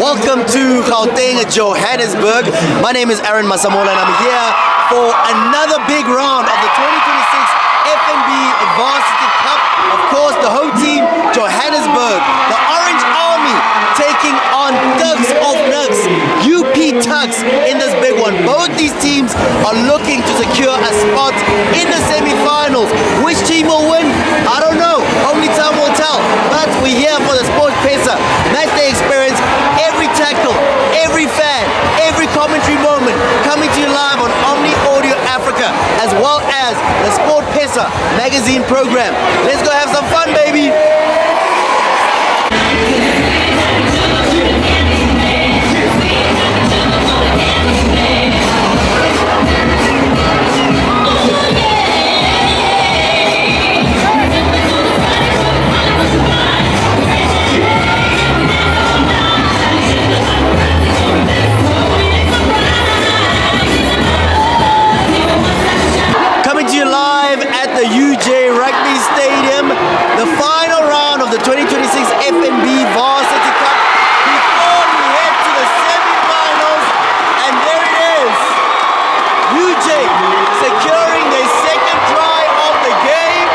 Welcome to Gauteng at Johannesburg. My name is Aaron Masamola and I'm here for another big round of the 2026 FNB Varsity Cup. Of course, the home team, Johannesburg, the Orange Army, taking on Tuks of Nuks, UP Tuks in this big one. Both these teams are looking to secure a spot in the semi-finals. Which team will win? I don't know. Only time will tell. But we're here for the SportPesa Match Day Xperience. Every tackle, every fan, every commentary moment coming to you live on Omni Audio Africa, as well as the SportPesa magazine program. Let's go have some fun, baby. The final round of the 2026 FNB Varsity Cup before we head to the semi-finals, and there it is, UJ securing their second try of the game.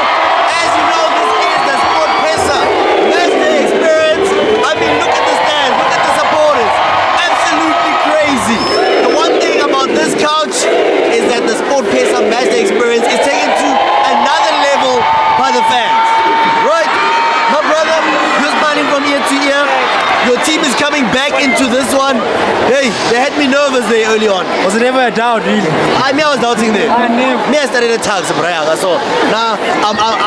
As you know, this is the SportPesa Match Day Xperience. I mean, look at the stand, look at the supporters, absolutely crazy. The one thing about this couch is that the SportPesa Match Day Xperience is taken to another level by the fans. Right, my brother, you're smiling from ear to ear. Your team is coming back into this one. Hey, they had me nervous there early on. Was it ever a doubt, really? I was doubting there. I started at Tuks, so now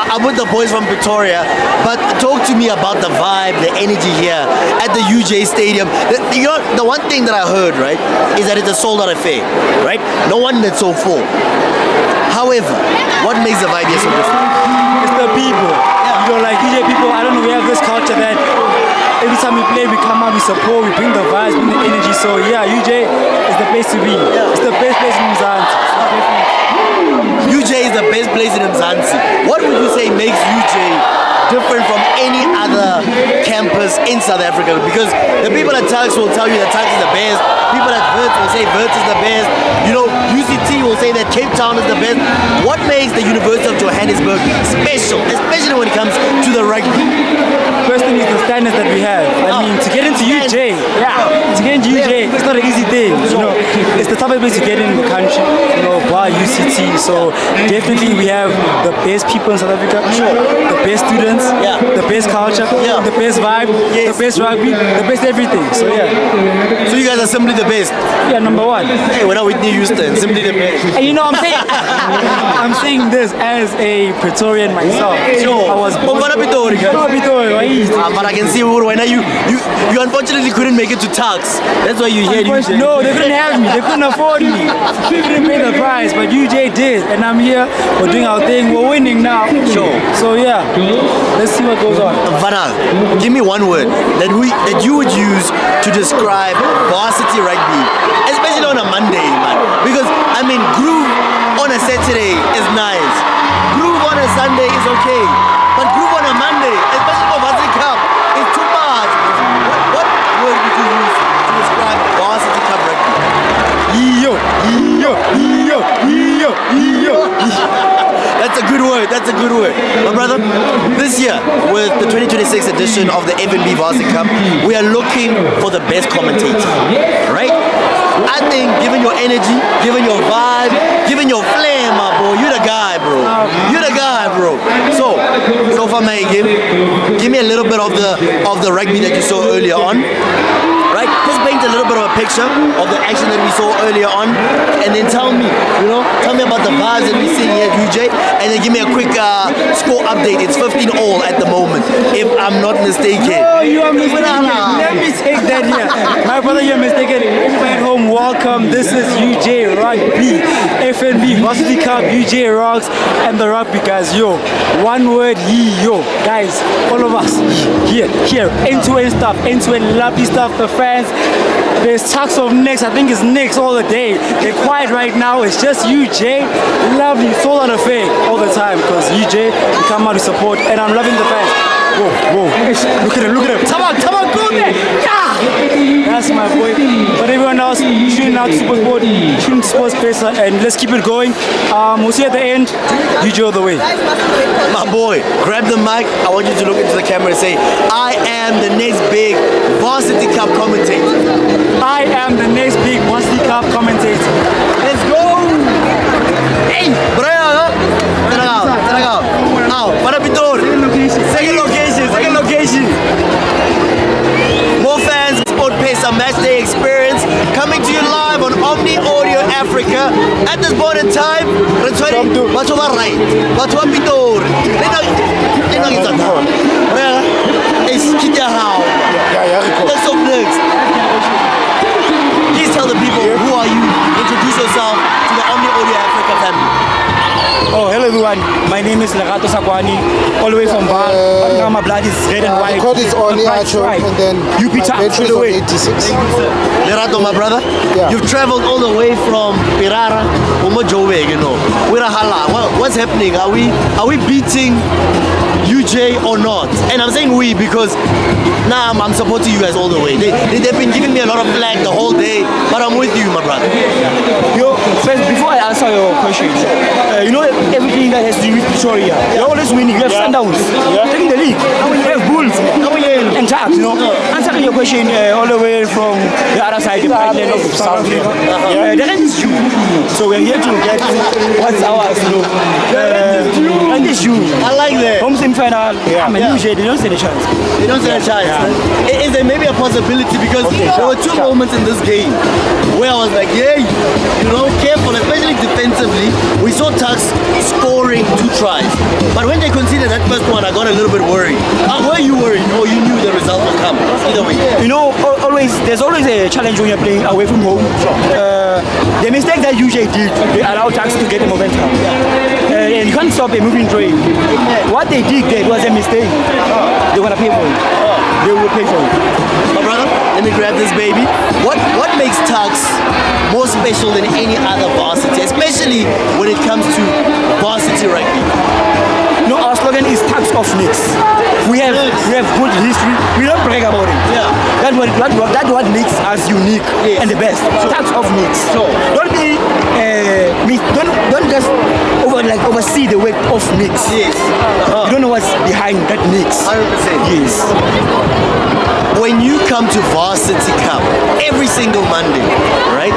I'm with the boys from Pretoria. But talk to me about the vibe, the energy here at the UJ Stadium. You know, the one thing that I heard, right, is that it's a sold-out affair, right? No one that's so full. However, what makes the vibe here so different? It's the people. You know, like UJ people, I don't know, we have this culture that every time we play, we come out, we support, we bring the vibes, bring the energy. So yeah, UJ is the place to be. It's the best place in Mzansi. UJ is the best place in Mzansi. What would you say makes UJ different from any other campus in South Africa? Because the people at Tuks will tell you that Tuks is the best. People at Wits will say Wits is the best. You know, UCT will say that Cape Town is the best. What makes the University of Johannesburg special, especially when it comes to the rugby? First thing is the standards that we have. I mean, to get into UJ, to get into UJ, it's not an easy thing. You know, it's the toughest place to get in the country. You know, bar UCT. So definitely we have the best people in South Africa, the best students, the best culture, the best vibe, the best rugby, the best everything. So yeah. So you guys are simply the best. Yeah, number one. Hey, we're not Whitney Houston, simply the best. And you know, I'm saying this as a Pretorian myself. I was born but I can see when you unfortunately couldn't make it to Tuks. That's why you here. No, they couldn't have me. They couldn't afford me. They couldn't pay the price, but UJ did, and I'm here. We're doing our thing. We're winning now. So yeah, let's see what goes on. Vanal, give me one word that you would use to describe varsity rugby, especially on a Monday, man. Because I mean, groove on a Saturday is nice. Groove on a Sunday is okay. But groove on a Monday, especially for Varsity Cup, is too much. What word would you use to describe Varsity Cup rugby? That's a good word. That's a good word. My brother, this year, with the 2026 edition of the FNB Varsity Cup, we are looking for the best commentator, right? I think given your energy, given your vibe, given your flame, my boy, you're the guy, bro. You're the guy, bro. So far, man, give me a little bit of the rugby that you saw earlier on. Right? Just paint a little bit of a picture of the action that we saw earlier on, and then tell me about the vibes that we're seeing here at UJ, and then give me a quick score update. It's 15-all at the moment, if I'm not mistaken. No, you are mistaken. Let me take that here. My brother, you're mistaken. Everybody at home, welcome. This is UJ Rugby, FNB Varsity Cup, UJ Rocks, and the rugby guys. Yo, one word, yo. Guys, all of us, here, end-to-end stuff, end-to-end lovely stuff. The fans, there's Tuks of Nicks. I think it's Nicks all the day. They're quiet right now. It's just UJ. Lovely, sold out affair all the time because UJ, we come out to support, and I'm loving the fans. Whoa. Look at him. Come on, go there. Yeah. us, tune out SuperSport, tune SportPesa, and let's keep it going. We'll see you at the end. UJ all the way. My boy, grab the mic. I want you to look into the camera and say, I am the next big Varsity Cup commentator. I am the next big Varsity Cup commentator. Let's go! Hey, Brian, Tanagal. Now, Parapitor. Second location. More fans, SportPesa Match Day Xperience coming to you live on Omni Audio Africa. At this point in time, returning Batho ba right, Batho ba Pitor. Lenang it's a town. It's Kitahao. Next up next. Please tell the people who are you. Introduce yourself to the Omni Audio Africa family. Oh, hello everyone. My name is Lerato Sakwani, all the way from Bar. Now my blood is red and white. The code is only Acho, and then UP Tuks all the way. 86. Lerato, my brother, Yeah. you've traveled all the way from Pirara, Umojove, you know. We're a hala. What's happening? Are we beating UJ or not? And I'm saying we because now I'm supporting you guys all the way. They've been giving me a lot of flack the whole day, but I'm with you, my brother. Yo, first, before I answer your question, you know everything that has to do with Pretoria. You're always winning. You have Sundowns, taking the league. You have Bulls and Tuks, you know. Answering your question all the way from the other side, the island of South Africa. That is you. So we're here to get what's ours, you know. And this you. I like that. Home semi-final. I'm a UJ. They don't stand a chance. They don't stand a chance. Is there maybe a possibility because there were two moments in this game where I was like, yeah, you know, careful, especially defensively. We saw Tuks scoring 2 tries, but when they conceded that first one, I got a little bit worried. Were you worried, or you knew the result would come? Either way. You know, there's always a challenge when you're playing away from home. The mistake that UJ did, they allowed Tuks to get the momentum. And you can't stop a moving train. What they did there was a mistake. They're gonna pay for it. They will pay for it. My brother, let me grab this baby. What makes Tuks more special than any other varsity, especially when it comes to varsity rugby? No, our slogan is Tuks of Nicks. We have good history. We don't brag about it. Yeah. That's what makes us unique and the best. Tuks of Nicks. So Don't be don't just oversee the weight of Nicks. yes, You don't know what's behind that Nicks. 100%. Yes. When you come to Varsity Cup every single Monday, right?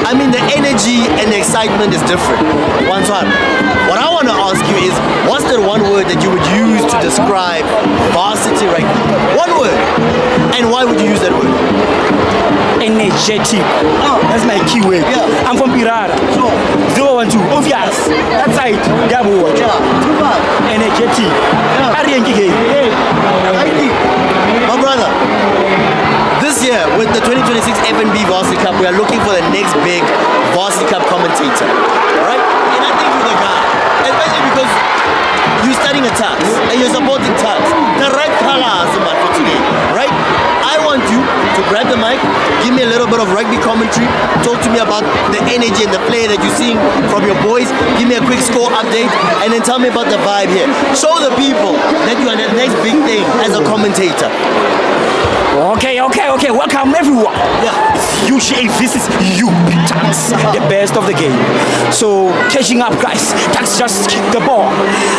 I mean, the energy and the excitement is different. One time. What I want to ask you is, what's the one word that you would use to describe varsity rugby? One word. And why would you use that word? Energetic. That's my key word. Yeah. I'm from Pirara. 012. Obvious. That side. Too bad. Energetic. My brother, this year with the 2026 FNB Varsity Cup, we are looking for the next big Varsity Cup commentator. Alright? And I think you're the guy. Especially because you're studying a Tuks and you're supporting Tuks. The right colors, man, for today. Right? I want you to grab the mic, give me a little bit of rugby commentary, talk to me about the energy and the flair that you're seeing from your boys, give me a quick score update, and then tell me about the vibe here. Show the people that you are the next big thing as a commentator. Okay. Welcome everyone. Yeah. UJ Vs Tuks, the best of the game. So catching up, guys. Tuks just kicked the ball,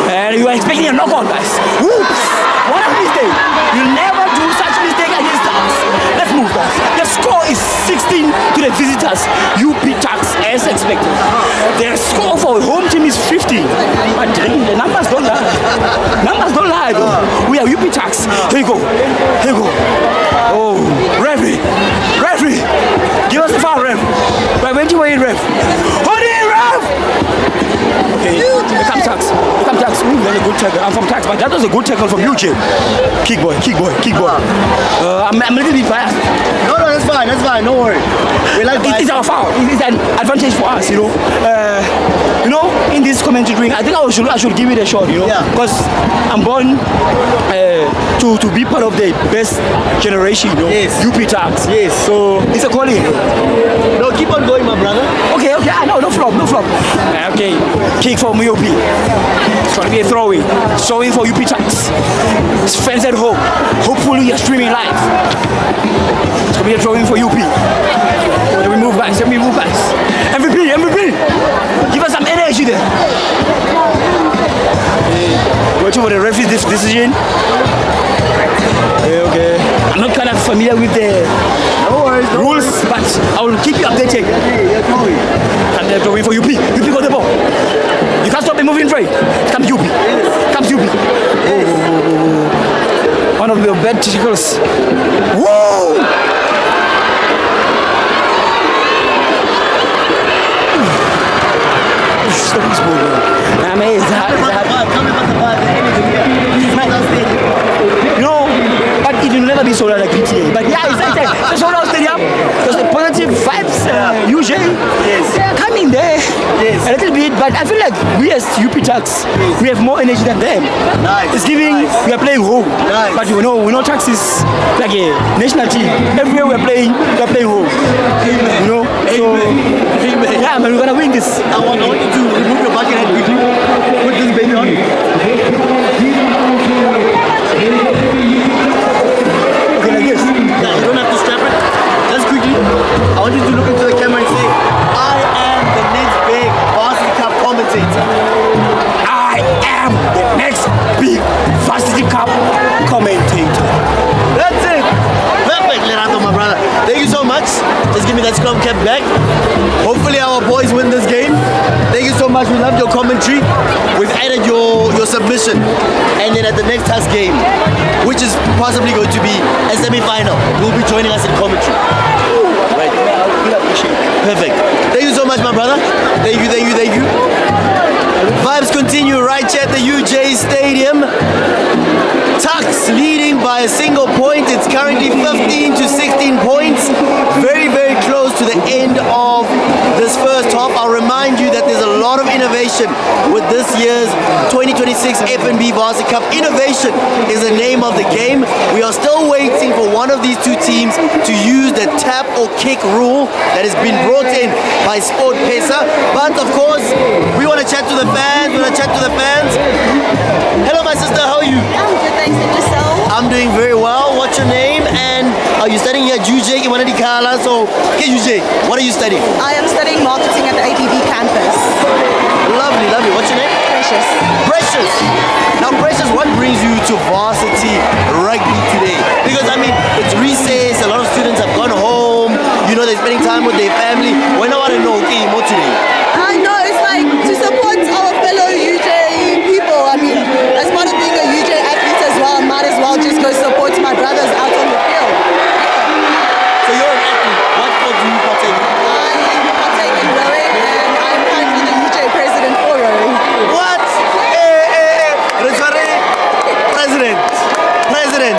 and you are expecting a knockout, guys. Whoops! What a mistake! You never do such mistake against Tuks. Let's move, guys. The score is 16 to the visitors. UP Tuks as expected. Their score for home team is 15. But the numbers don't lie. Numbers don't lie, though. We are UP Tuks. Here you go. Oh, referee, give us the foul, ref. Right, when do you wait, ref? Hold it, ref! Okay, here comes Tuks. Ooh, that's a good tackle. I'm from Tuks, but that was a good tackle from UJ. Kick boy. I'm a little bit biased. No, that's fine, don't worry. We like It's our foul. It's an advantage for us, you know. In this commentary ring, I think I should give it a shot, you know. Yeah. Because I'm born to be part of the best generation, you know. Yes. UP Tuks. Yes. So it's a calling. No, keep on going, my brother. Okay. No flop. Okay. Kick from UP. It's trying to be a throw-in. Throwing for UP Tuks. Fans at home. Hopefully you're streaming live. It's going to be a throw-in for UP. We move there. Watching for the referee's decision. Okay. I'm not kind of familiar with the rules, but I will keep you updated. And they're going for UP. UP got the ball. You can't stop them moving right. Come UP. Come UP. Oh. One of your bad tackles. Woo! Stop this ball, man. It's hard. You know, but it will never be sold out like PTA. But yeah, it's sold out stadium because the positive vibes usually they're coming there a little bit. But I feel like we as UP Tuks, we have more energy than them. It's giving we are playing home, but we know Tuks is like a national team. Everywhere we're playing home. You know, so yeah, man, we're gonna win this. I want you to remove your bucket head quickly. Put this baby on. Okay, like this. Yeah, you don't have to strap it. Just quickly. I want you to look into the camera and say, I am the next big Varsity Cup commentator. I am the next big Varsity Cup commentator. That's it. Perfect, Leonardo, my brother. Thank you so much. Just give me that scrum cap back. Hopefully our boys win this game. Thank you so much. We love your commentary. We've added your submission. And then at the next task game, which is possibly going to be a semi-final, you'll be joining us in commentary. Right. Perfect. Thank you so much, my brother. Thank you. Vibes continue right here at the UJ Stadium. Tuks leading by a single point. It's currently 15 to 16 points. Very, very close to the end of this first half. I'll remind you that there's a lot of innovation with this year's 2026 FNB Varsity Cup. Innovation is the name of the game. We are still waiting for one of these two teams to use the tap or kick rule that has been brought in by SportPesa. But of course, we want to chat to the fans. Hello, my sister. How are you? I'm good, thanks. And yourself? I'm doing very well. What's your name? And are you studying here at UJ? So, okay, UJ, what are you studying? I am studying marketing at the ABV campus. Lovely. What's your name? Precious. Precious. Now, Precious, what brings you to varsity rugby today? Because, I mean, it's recess, a lot of students have gone home, you know, they're spending time with their family. When I want to know, okay, more today? No, it's like to support our fellow UJ people. I mean, as part of being a UJ athlete as well, I might as well just go support my brothers out on the field. So you're an athlete. What sport do you partake in? I partake in rowing and I'm currently the UJ president for rowing. What? President.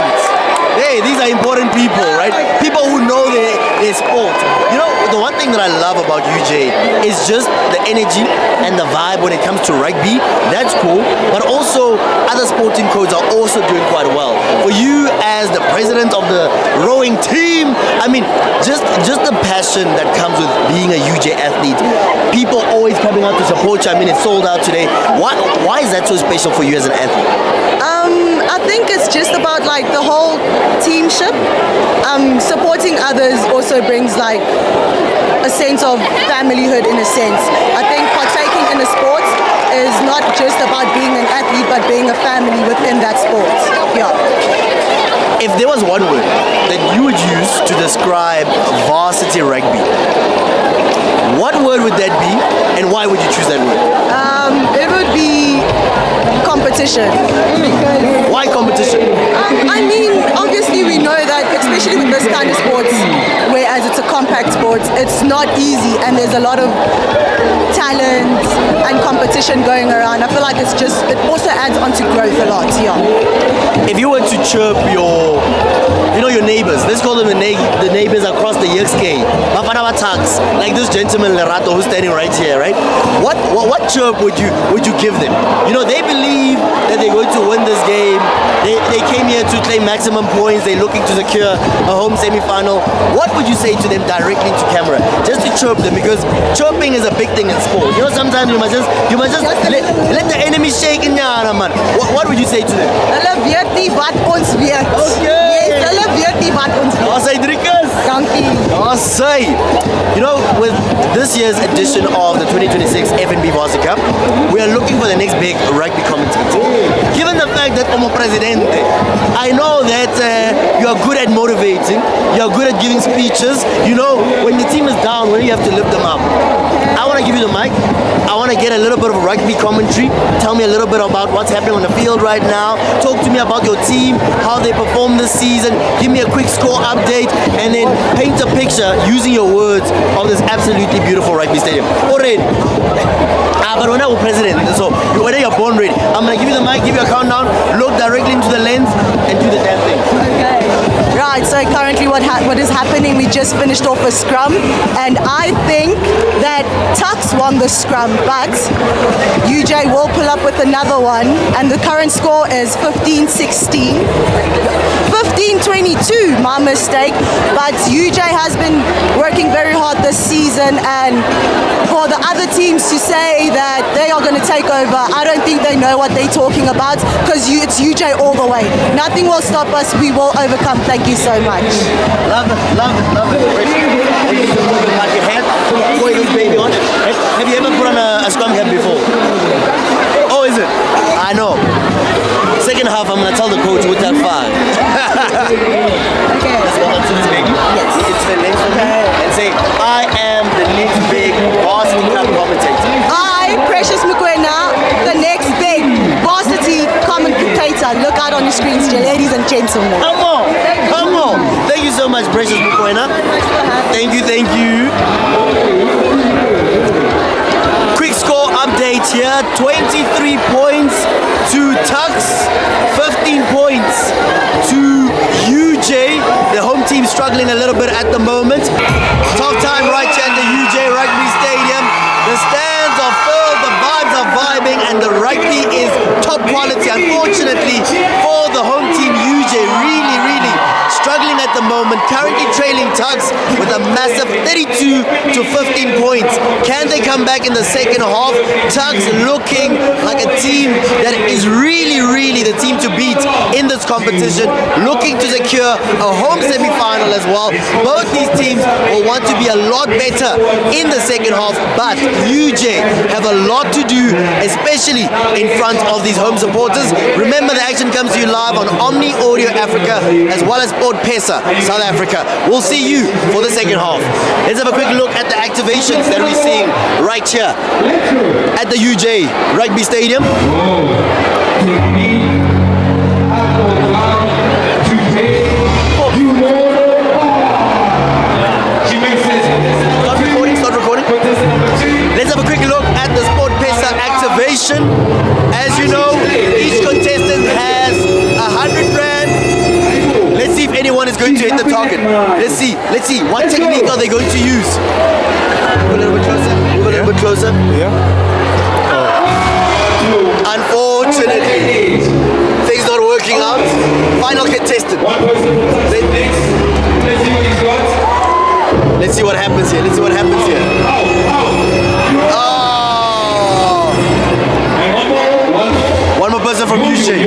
Hey, these are important people, right? People who know their sport. You know, the one thing that I love about UJ is just the energy and the vibe when it comes to rugby. That's cool. But also, other sporting codes are also doing quite well. For you as the president of the rowing team, I mean, just the passion that comes with being a UJ athlete. People always coming out to support you. I mean, it's sold out today. Why is that so special for you as an athlete? I think it's just about like the whole teamship. Supporting others also brings like a sense of familyhood in a sense. I think partaking in a sport is not just about being an athlete but being a family within that sport. Yeah. If there was one word that you would use to describe varsity rugby, what word would that be and why would you choose that word? It would be competition. Why competition? I mean, obviously we know that, especially with this kind of sports, whereas it's a compact sport, it's not easy and there's a lot of talent and competition going around. I feel like it also adds on to growth a lot, yeah. If you were to chirp your neighbors, let's call them the neighbors across the Yexke, Bafana Tuks, like this gentleman Lerato who's standing right here, right? What chirp would you give them? You know, they believe that they're going to win this game. They came here to claim maximum points. They're looking to secure a home semi-final. What would you say to them directly into camera, just to chirp them, because chirping is a big thing in sport. You know, sometimes you must just let the enemy shake in your man. What would you say to them? Hulle weet nie wat ons weet. Okay. Yes, hulle weet nie wat ons weet. Daar sy Driekus. Dankie. Daar sy. You know, with this year's edition of the 2026 FNB Varsity Cup, we are looking for the next big rugby commentator. Given the fact that Omo Presidente, I know that you are good at motivating, you are good at giving speeches. You know, when the team is down, when you have to lift them up. I want to give you the mic. I want to get a little bit of rugby commentary. Tell me a little bit about what's happening on the field right now. Talk to me about your team, how they performed this season. Give me a quick score update, and then paint a picture using your words of this absolutely beautiful rugby stadium. Already. But when I was president, so whether you're born ready, I'm gonna give you the mic, give you a countdown, look directly into the lens, and do the damn thing. Okay. Right, so currently what is happening, we just finished off a scrum, and I think that Tuks won the scrum, but UJ will pull up with another one, and the current score is 15-16. 15-22, my mistake, but UJ has been working very hard this season, and for the other teams to say that they are going to take over, I don't think they know what they're talking about, because it's UJ all the way. Nothing will stop us, we will overcome. Thank you so much. Love it, love it, love it. Like your hat, boy, this baby on it. Have you ever put on a scrum hat before? Oh, is it? I know. Second half, I'm gonna tell the coach with that 5. Okay. Let's go on to this baby. Yes. It's the next one. And say, I am the next big Varsity Cup commentator. I, Precious Mokoena, the next big varsity commentator. Look out on your screens, dear ladies and gentlemen. Come on, come on. Thank you so much, Precious Mokoena. Thank you, thank you. Quick score update here. 23 points to Tuks, 15 points to UJ. The home team struggling a little bit at the moment. Tough time right here at the UJ Rugby Stadium. The stands are filled, the vibes are vibing, and the rugby is top quality. Unfortunately for the home team, UJ really struggling at the moment, currently trailing Tuks with a massive 32 to 15 points. Can they come back in the second half? Tuks looking like a team that is really the team to beat in this competition, looking to secure a home semi-final as well. Both these teams will want to be a lot better in the second half, but UJ have a lot to do, especially in front of these home supporters. Remember, the action comes to you live on Omni Audio Africa as well as SportPesa South Africa. We'll see you for the second half. Let's have a quick look at the activations that we're seeing right here at the UJ Rugby Stadium. Start recording. Let's have a quick look at the SportPesa activation. As you know, each contestant has 100 rand. Let's see if anyone is going to hit the target. Let's see. What technique are they going to use? Move a little bit closer. Move a little bit closer. Yeah. Unfortunately, things not working out. Final contestant. Let's see what happens here. Oh. One more person from UJ.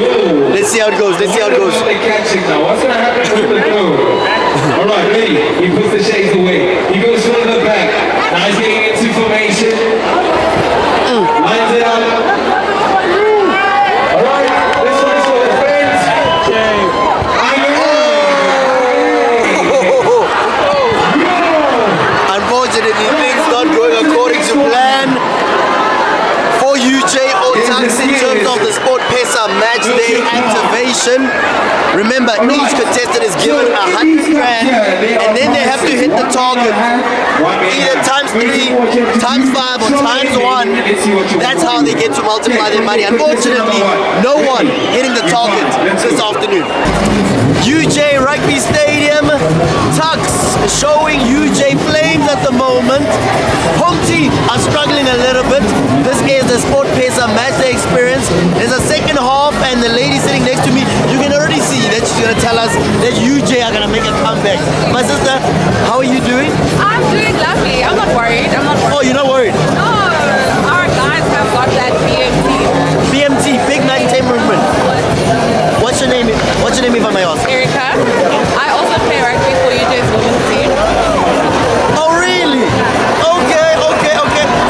Let's see how it goes. Catching now. What's going to happen with the code? All right, ready. He puts the shades away. He goes further back. Now he's getting into formation. Lines it up. All right. This one's for the friends. Unfortunately, things not going according to plan for UJ or Tuks in terms of the SportPesa Match Day activation. Remember, each contestant is given 100 rand, and then they have to hit the target either times 3, times 5, or times 1. That's how they get to multiply their money. Unfortunately, no one hitting the target this afternoon. UJ Rugby Stadium, Tuks showing UJ flames at the moment. Home team are struggling a little bit. This is the SportPesa Match Day Xperience. There's a second half, and the lady sitting next to me, you can already see that she's going to tell us that UJ are going to make a comeback. My sister, how are you doing? I'm doing lovely. I'm not worried. Oh, you're not worried? No, our guys have got that BMT. BMT, Big Night Team Movement. What's your name? What's your name if I may ask? Erica. I also play rugby for UJ's women's team. Oh, really? Okay.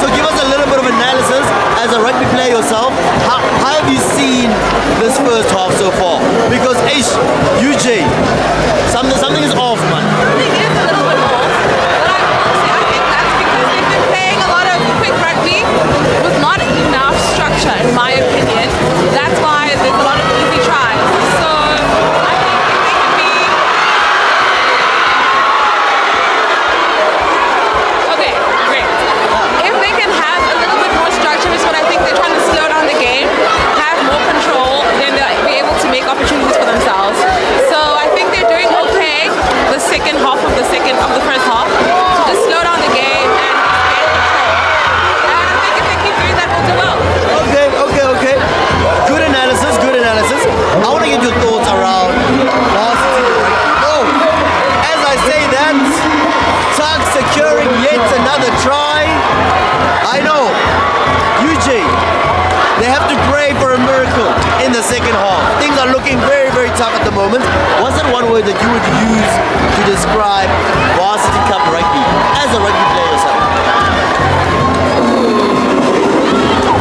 So give us a little bit of analysis as a rugby player yourself. How have you seen this first half so far? Because UJ, something is off, man. I think it is a little bit off, but I think that's because they've been playing a lot of quick rugby with not enough structure, in my opinion. That's why there's a lot of easy tries. So I think if they can be okay, great. If they can have a little bit more structure, is what I think they're trying to slow down the game, have more control, then they'll be able to make opportunities for themselves. So I think they're doing okay. The second half of the first half, so just slow down the game and gain control. And I think if they keep doing that, we'll do well. Okay. Good analysis. I want to get your thoughts around varsity. Oh, as I say that, Tuks securing yet another try. I know, UJ, they have to pray for a miracle in the second half. Things are looking very, very tough at the moment. What's that one word that you would use to describe Varsity Cup rugby as a rugby player yourself?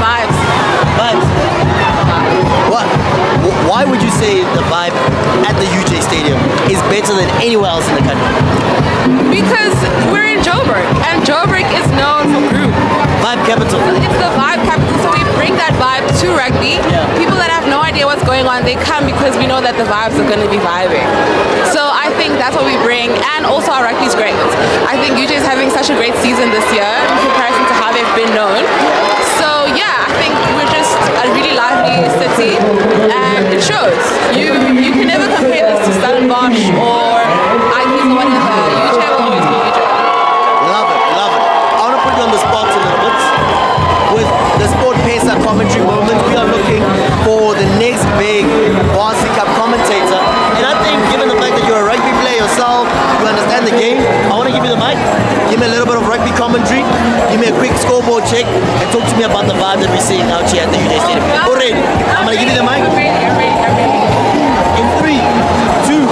Vibes. What? Why would you say the vibe at the UJ Stadium is better than anywhere else in the country? Because we're in Joburg, and Joburg is known for group. Vibe capital. It's the vibe capital, so we bring that vibe to rugby. Yeah. People that have no idea what's going on, they come because we know that the vibes are going to be vibing. So I think that's what we bring, and also our rugby's great. I think UJ is having such a great season this year in comparison to how they've been known. So yeah, I think we're just a really lively city, and it shows. You can never compare this to Stellenbosch or ITs or whatever. UJ will always be UJ. Love it. I want to put you on the spot a little bit. With the SportPesa commentary moment, we are looking for the next big Varsity Cup commentator. And I think, given the fact that you're a rugby player yourself, you understand the game, I want to give you the mic. Give me a little bit of rugby commentary. Give me a quick scoreboard check and talk to me about the vibe that we're seeing out here at the UJ Stadium. Already, I'm going to give you the mic. I'm ready. In 3, 2,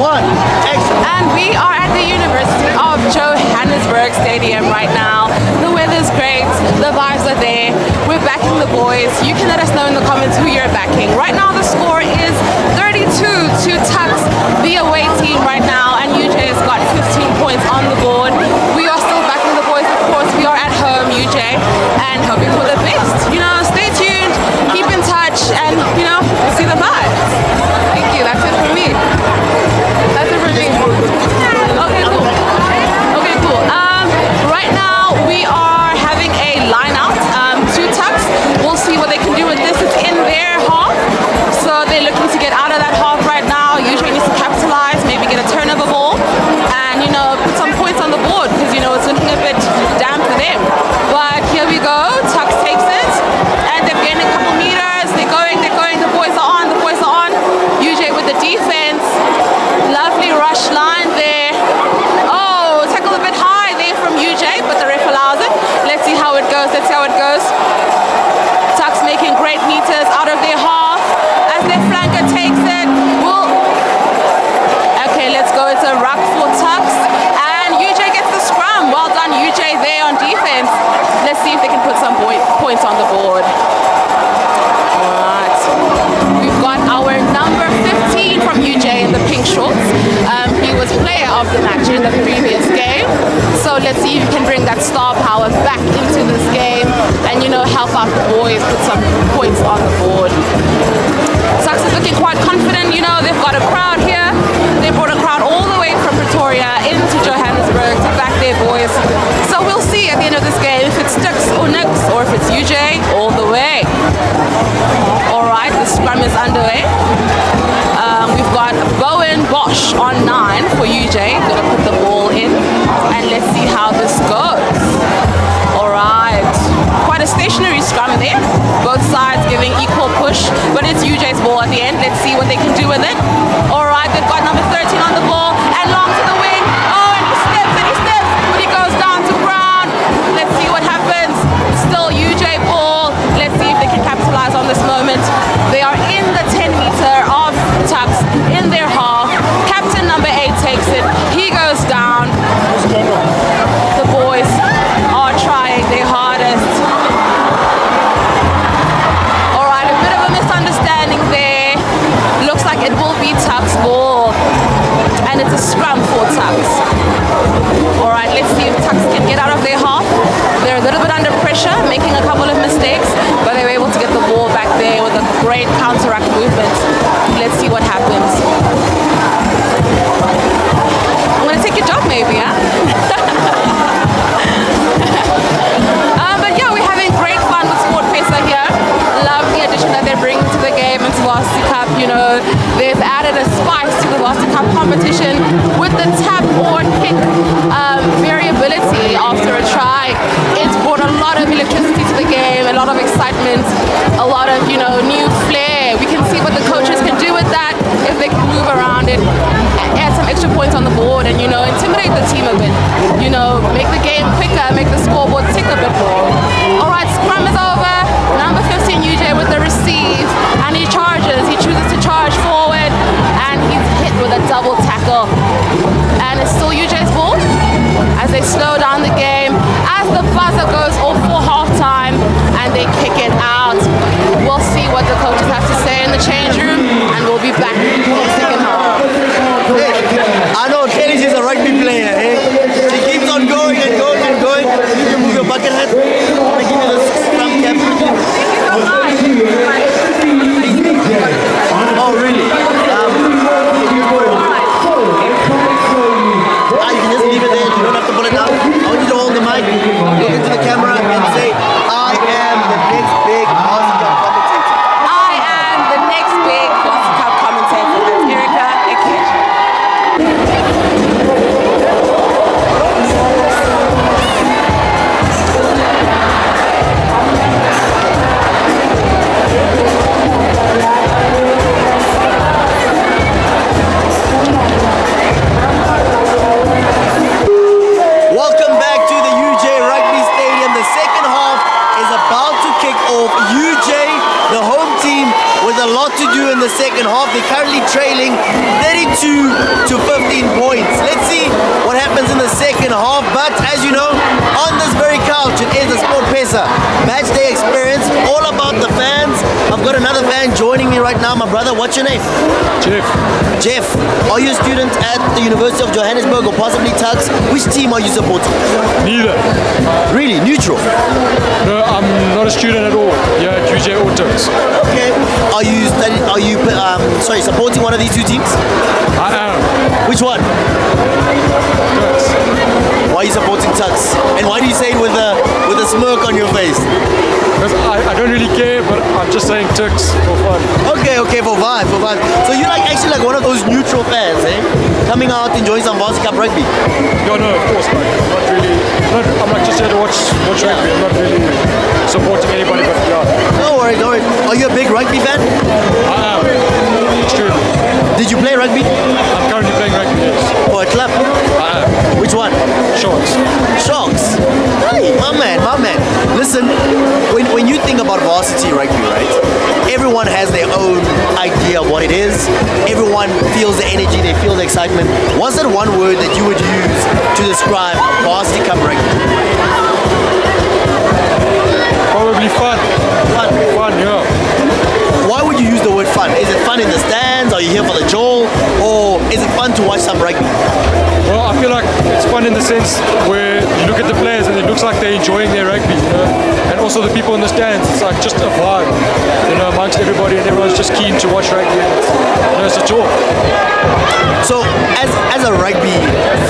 1, action. And we are at the University of Johannesburg Stadium right now. The weather's great, the vibes are there. We're backing the boys. You can let us know in the comments who you're backing. Right now the score is 32 to Tuks, the away team right now, and UJ has got 15 points on the board. We are still backing the boys, of course. We are at home, UJ, and hoping for the best. Stay tuned, keep in touch, and see the vibes. Thank you. That's it for me. Okay, cool. Right now we are having a line out to Tuks. We'll see what they can do with this. It's in their half, so they're looking to get out of that half right now. Usually needs to capitalize, maybe get a turnover ball, and put some points on the board because it's looking a bit damp for them. But here we go. Tuks takes it, and they've gained a couple meters. They're going. The boys are on. UJ with the defense. Lovely rush line there. Oh, tackle a bit high there from UJ, but the ref allows it. Let's see how it goes. Tuks making great meters out of their half as their flanker takes it. Okay, let's go. It's a ruck for Tuks, and UJ gets the scrum. Well done, UJ there on defense. Let's see if they can put some points on the board. Alright, we've got our number 15 from UJ in the pink shorts. He was player of the match in the previous game. So let's see if we can bring that star power back into this game and help out the boys, put some points on the board. Tuks is looking quite confident. They've got a crowd here. They brought a crowd all the way from Pretoria into Johannesburg to back their boys. So we'll see at the end of this game if it's Tuks or Nix, or if it's UJ all the way. Alright, the scrum is underway. We've got Bowen Bosch on 9 for UJ. Gonna put the ball in, and let's see how this goes. Alright, quite a stationary scrum there. Both sides giving equal push, but it's UJ's ball at the end. Let's see what they can do with it. Alright, they've got number 13 on the ball, and long to the wing. Oh, and he steps. excitement, a lot of, you know, new flair. We can see what the coaches can do with that if they can move around it, add some extra points on the board, and, you know, intimidate the team a bit. You know, make the game quicker, make the scoreboard tick a bit more. All right, scrum is over. Number 15 UJ with the receive, and he charges. He chooses to charge forward, and he's hit with a double tackle. And it's still UJ's ball as they slow down the game, as the buzzer goes off for halftime, and they kick it out. We'll see what the coaches have to say in the change room, and we'll be back in the second half. Hey, I know Kelly's is a rugby player, eh? She keeps on going and going and going. You can move your bucket hat. I'm gonna give you the scrum cap. Oh, really? You can just leave it there. You don't have to pull it down. I want you to hold the mic, look into the camera, and say, I am the next big Varsity Cup commentator. I am the next big Varsity Cup commentator. That's Erica Ekich. Welcome back to the UJ Rugby Stadium. The second half is about to kick off. UJ, the home team, with a lot to do in the second half. They're currently trailing 32 to 15 points. Let's see what happens in the second half. But as you know, on this very couch, it is the SportPesa Match Day Xperience, all about the fans. I've got another fan joining me right now. My brother, what's your name? Jeff. Jeff, are you a student at the University of Johannesburg or possibly Tuks? Which team are you supporting? Neither. Really? Neutral? No, I'm not a student at all. Yeah, at UJ or Tuks. Okay. Are you supporting one of these two teams? I am. Which one? Tuks. Why are you supporting Tuks? And why do you say it with a smirk on your face? Because I don't really care, but I'm just saying Tuks for fun. Okay, for vibe. So you're actually like one of those neutral fans, eh? Coming out, enjoying some Varsity Cup rugby. No, of course, like, not really. I'm like just here to watch rugby. I'm not really supporting anybody, but yeah. No worries. Are you a big rugby fan? I am. Extremely. Did you play rugby? I'm currently playing rugby, yes. For a club? I am. Which one? Sharks. Sharks. Hey, my man. Listen, when you think about varsity rugby, right? Everyone has their own idea of what it is. Everyone feels the energy, they feel the excitement. What's that one word that you would use to describe Varsity Cup rugby? Probably fun. Fun, yeah. Why would you use the word fun? Is it fun in the stands? Are you here for the joel? Or is it fun to watch some rugby? Well, I feel like it's fun in the sense where you look at the players and it looks like they're enjoying their rugby, you know? And also the people in the stands, it's like just a vibe, you know, amongst everybody, and everyone's just keen to watch rugby, and it's a joy. So, as a rugby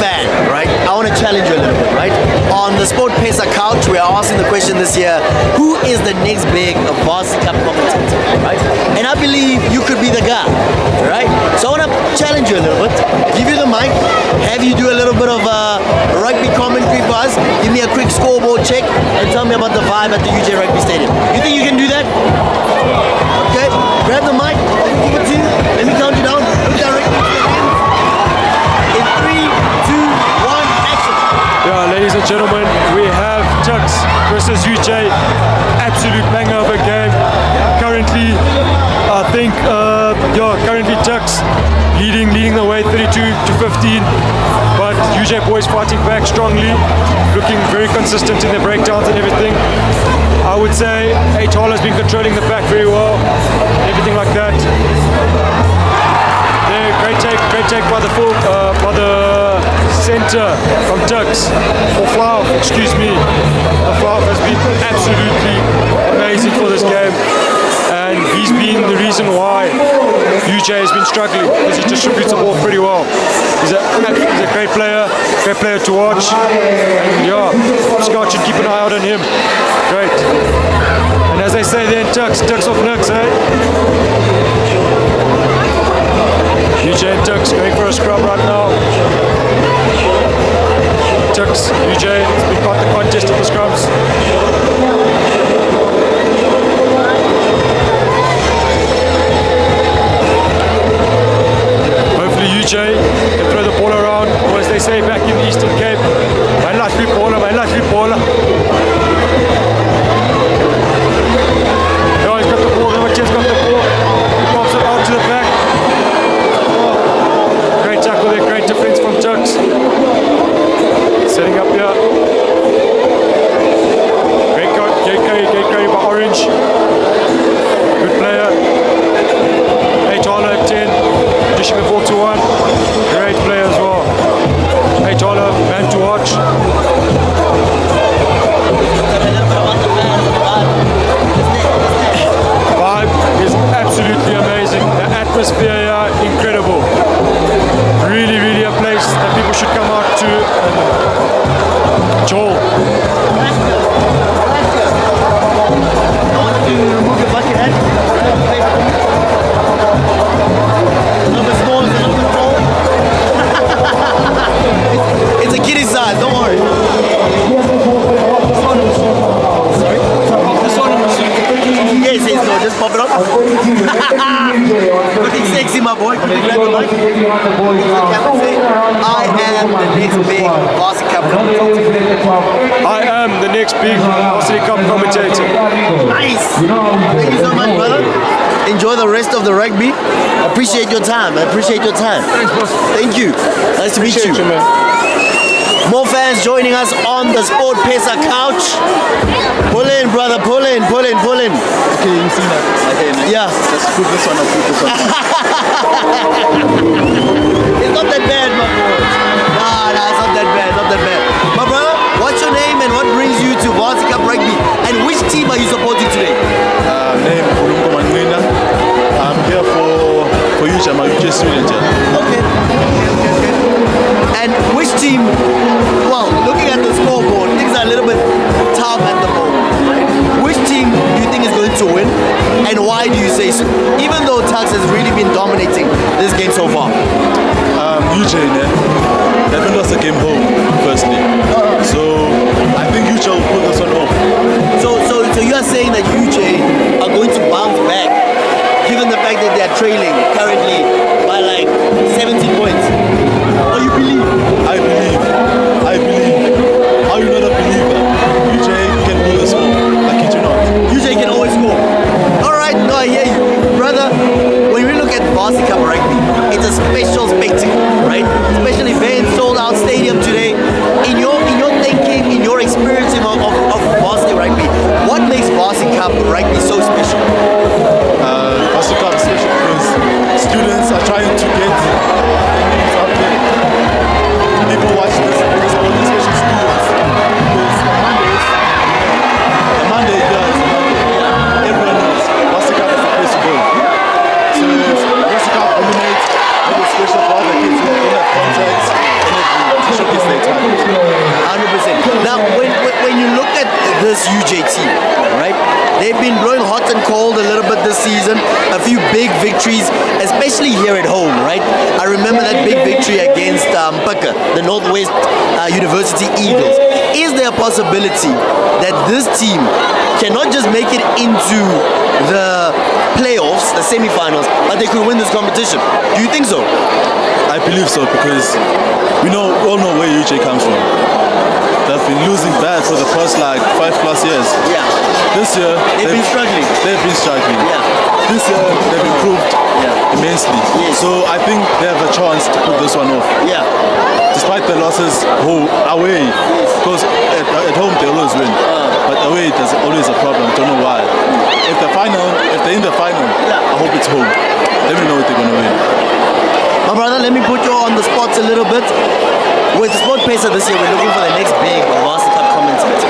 fan, right, I want to challenge you a little bit, right? On the SportPesa couch, we are asking the question this year, who is the next big Varsity Cup commentator, right? And I believe you could be the guy, right? So I want to challenge you a little bit, give you the mic, have you do a little bit of rugby commentary for us, give me a quick scoreboard check, and tell me about the vibe at the UJ Rugby Stadium. You think you can do that? Okay, grab the mic, give it to you, let me count you down, look directly to the hands. In 3, 2, 1, action. Yeah, ladies and gentlemen, we have Tuks versus UJ. Absolute banger of a game. Currently, I think, currently Tuks leading the way 32 to 15. But UJ boys fighting back strongly, looking very consistent in their breakdowns and everything. I would say Atol has been controlling the back very well, everything like that. Great take by the center from Tuks, or Flauf, excuse me. Flauf has been absolutely amazing for this game, and he's been the reason why UJ has been struggling, because he distributes the ball pretty well. He's a great player to watch, and yeah, Scott should keep an eye out on him. Great. And as they say then, Tuks of Nuks, eh? UJ and Tuks going for a scrub right now. Tuks, UJ, it's been quite the contest of the scrubs. setting up here. Great carry by Orange. Good player. Aytala at 10. Dishing the ball to 1. Great player as well. Aytala, man to watch. Vibe is absolutely amazing. The atmosphere here, incredible. Really, really a place that people should come out to and enjoy. Remove your bucket hat. A little bit small, it's a little bit small. It's a kiddie size, don't worry. Sorry? Yes, no, just pop it up. Looking sexy, my boy. Could you grab the mic? I am the next big Varsity Cup commentator. I am the next big Varsity Cup commentator. Nice. Thank you so much, brother. Enjoy the rest of the rugby. Appreciate your time. I appreciate your time. Thank you. Nice to meet you. More fans joining us on the SportPesa couch. Pull in, brother. Pull in, pull in, pull in. Okay, you see that? Okay, man. Yeah. Let's put this one up, put this one. It's not that bad, my boy. Nah, it's not that bad, not that bad. My brother, what's your name and what brings you to Varsity Cup Rugby? And which team are you supporting today? Name Ulumko Manwina. I'm here for you, I'm a UJ student. Okay. And which team, well, looking at the scoreboard, things are a little bit tough at the moment. Right? Which team do you think is going to win? And why do you say so? Even though Tuks has really been dominating this game so far. UJ, they haven't lost a game home, firstly. So I think UJ will pull this one off. So you are saying that UJ are going to bounce back, given the fact that they are trailing currently by like 17 points? Or you believe? I believe. How you not a believer? UJ can pull this off. I kid you not. UJ can always score. All right, no, I hear you. Brother, when we look at Varsity Cup Rugby, it's a special spectacle, right? Special event, sold out stadium today. In your thinking, in your experience of Varsity Rugby, what makes Varsity Cup Rugby so special? Varsity Cup is special because students are trying to get out there. People watch this sport, especially students. Because on Monday, everyone knows Varsity Cup is the place to go. So Varsity Cup dominates, and it's special for other kids who don't have contracts and to showcase their talent. 100%. Now, when you look at this UJ team, right? They've been blowing hot and cold a little bit this season. A few big victories, especially here at home, right? I remember that big victory against Mpaka, the Northwest University Eagles. Is there a possibility that this team cannot just make it into the playoffs, the semi-finals, but they could win this competition? Do you think so? I believe so because we all know where UJ comes from. They've been losing bad for the past like 5+ years. Yeah. This year They've been struggling. Yeah. This year they've improved immensely. Yes. So I think they have a chance to put this one off. Yeah. Despite the losses away, because at home they always win, but away there's always a problem. Don't know why. If they're in the final, I hope it's home. Let me know if they're gonna win. My brother, let me put you on the spots a little bit. With SportPesa this year, we're looking for the next big Varsity Cup commentator.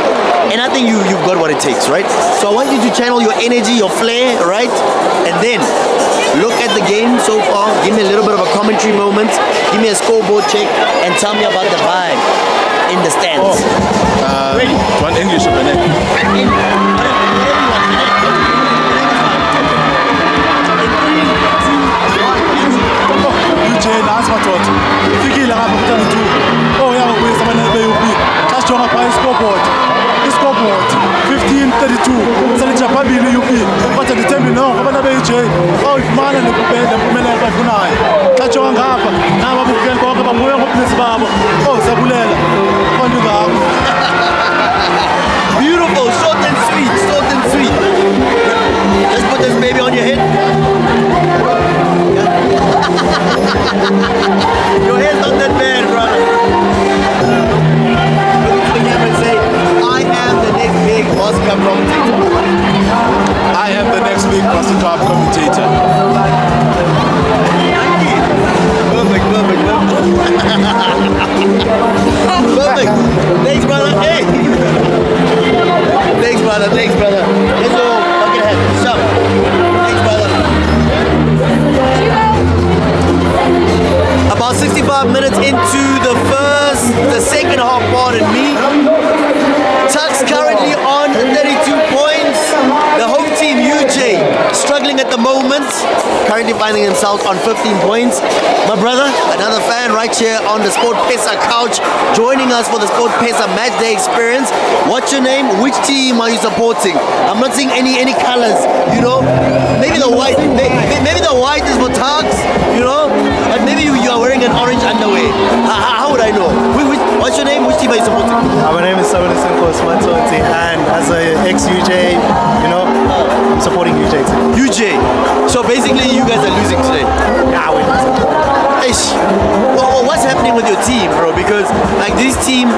And I think you've got what it takes, right? So I want you to channel your energy, your flair, right? And then look at the game so far. Give me a little bit of a commentary moment. Give me a scoreboard check and tell me about the vibe in the stands. Ready? One English of fikile ngapha kuthantu yabo kuyisa abana beUP sasijonga phansi scoreboard 15-32 salithi phambili UP kodwa ndithembi noko abana beUJ ifumana nempumelelo bayifunayo sajonga ngapha naba bukeli bonke babuya ngobulisi babo siyabulela khona ngapha. Beautiful, short and sweet, short and sweet. Let's put this baby on your head. Your hair's not that bad, brother. brother. Thanks, brother. Let's go. Bucket hat. Shove. Thanks, brother. About 65 minutes into the second half, pardon me. Tuks currently on 32 points. The home team, UJ, struggling at the moment. Currently finding themselves on 15 points. My brother, another fan right here on the SportPesa couch, joining us for the SportPesa Match Day Experience. What's your name? Which team are you supporting? I'm not seeing any colors, you know? Maybe the white, maybe the white is for Tuks, you know? But maybe you are wearing an orange underwear. How would I know? What's your name? Which team are you supporting? My name is Samuel Smatoti, and as an ex-UJ, you know, I'm supporting UJ too. UJ. So basically, you guys are losing today. Yeah, we're losing. Ish. Well, what's happening with your team, bro? Because like this team,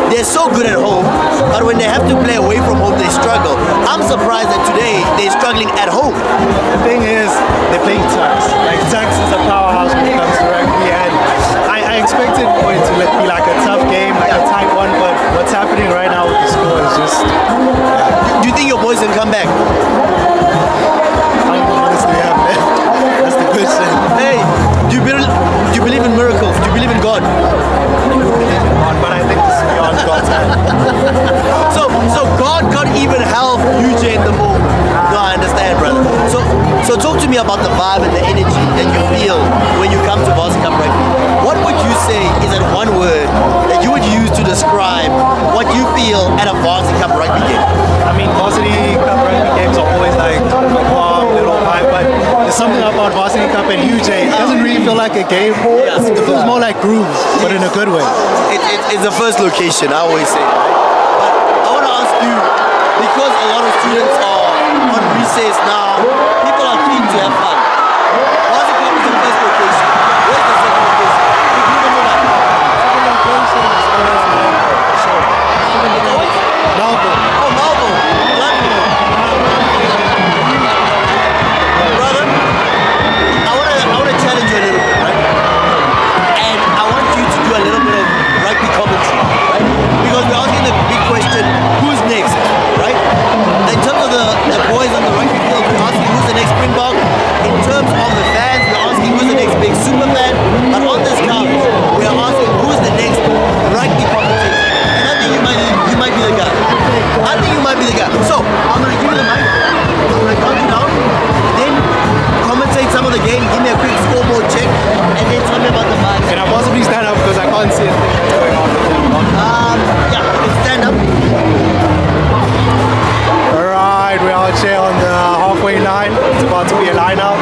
they're so good at home, but when they have to play away from home, they struggle. I'm surprised that today they're struggling at home. The thing is, they're playing Tuks. Like Tuks is a powerhouse when it comes to rugby, and I expected for it to be like a tough game, like a tight one. But what's happening right now with the score is just. Do you think your boys can come back? How many minutes do we have left? That's the question. Hey, do you believe in miracles? Do you believe in God? But I think this is beyond God's hand. So God can't even help UJ in the moment. No, I understand, brother. So talk to me about the vibe and the energy that you feel when you come to Varsity Cup rugby. What would you say is that one word that you would use to describe what you feel at a Varsity Cup rugby game? I mean, Varsity Cup rugby games are always like a calm little vibe, but there's something about Varsity Cup and UJ. It doesn't really feel like a game. It feels more like grooves, but in a good way. It's the first location, I always say, right? But I want to ask you, because a lot of students are on recess now, people are keen to have fun. Varsity Cup is the first location. Where's the second location? If you don't know that. Melbourne. Oh, Melbourne. London. Brother, I want to challenge you a little bit, right? And I want you to do a little bit of rugby commentary, right? Because we're asking the big question, who's next, right? In terms of the boys on the rugby field, we're asking who's the next Springbok. In terms of the fans, we're asking who's the next big super fan. But on this couch, we are asking who's the next rugby commentator. And I think you might be the guy. I think you might be the guy. So, I'm going to give you the mic. I'm going to count you down. Then commentate some of the game. Give me a quick scoreboard check. And then tell me about the vibes. Can I possibly stand up because I can't see anything that's going on? Yeah, you can stand up. Alright, we're out here on the halfway line. It's about to be a line out.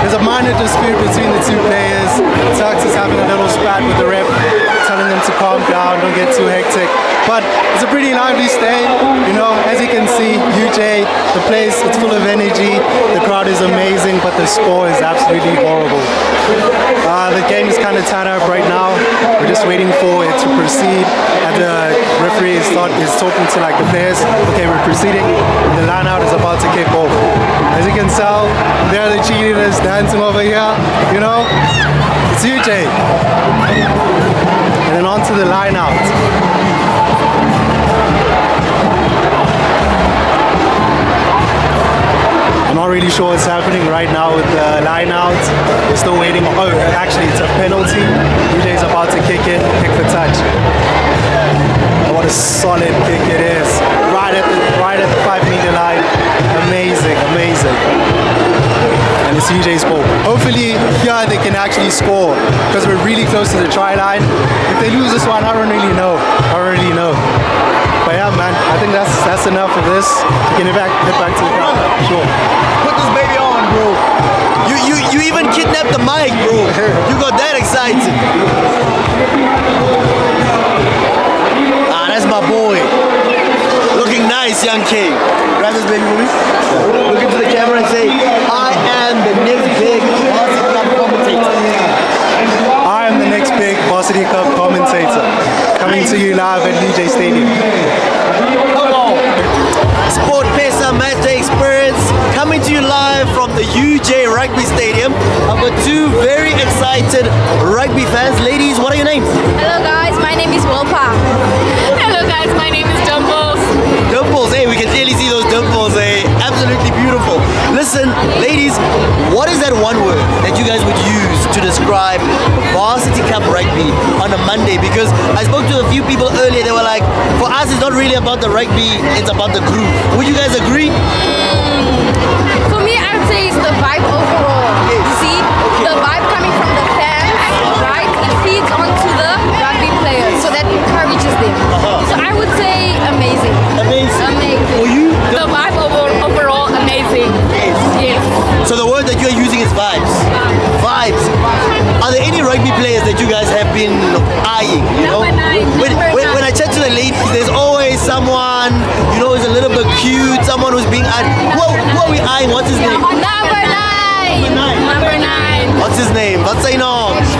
There's a minor dispute between the two players. Tuks is having a little spat with the ref, telling them to calm down, don't get too hectic. But it's a pretty lively stay. You know, as you can see, UJ, the place, it's full of energy. The crowd is amazing, but the score is absolutely horrible. The game is kind of tied up right now. We're just waiting for it to proceed. And the referee is talking to like the players. Okay, we're proceeding. The line out is about to kick off. As you can tell, there are the cheerleaders dancing over here. You know, it's UJ. And then on to the line out. I'm not really sure what's happening right now with the line out. We're still waiting. Oh, actually, it's a penalty. UJ is about to kick it, kick for touch. Oh, what a solid kick it is. Right at the 5-meter line. Amazing, amazing. And it's UJ's ball. Hopefully here they can actually score because we're really close to the try line. If they lose this one, I don't really know. But yeah, man, I think that's enough of this. We can get back to the crowd. Sure. Put this baby on, bro. You even kidnapped the mic, bro. You got that excited. That's my boy. Looking nice, young king. Grab this baby for me. Look into the camera and say, I am the next big Varsity Cup commentator. I am the next big Varsity Cup commentator. Coming to you live at UJ Stadium. Come on. SportPesa Match Day Xperience coming to you live from the UJ Rugby Stadium. I've got two very excited rugby fans. Ladies, what are your names? Hello guys, my name is Wilpa. Hello guys, my name is Dimples. Dimples, hey, we can clearly see those dimples. one word that you guys would use to describe Varsity Cup rugby on a Monday? Because I spoke to a few people earlier, they were like, for us it's not really about the rugby, it's about the group. Would you guys agree? For me, I would say it's the vibe overall. Yes. You see, the vibe coming from the fans, right? It feeds onto the rugby players, so that encourages them. So I would say amazing. Amazing. Amazing. For you? The vibe overall amazing. Yes. So the word that you're using is vibes. Vibes. Are there any rugby players that you guys have been eyeing? You know, Number nine. when I chat to the ladies, there's always someone, you know, who's a little bit cute, someone who's being eyed. Who are we eyeing? What's his name? Number 9. Number 9. What's his name? What's his name?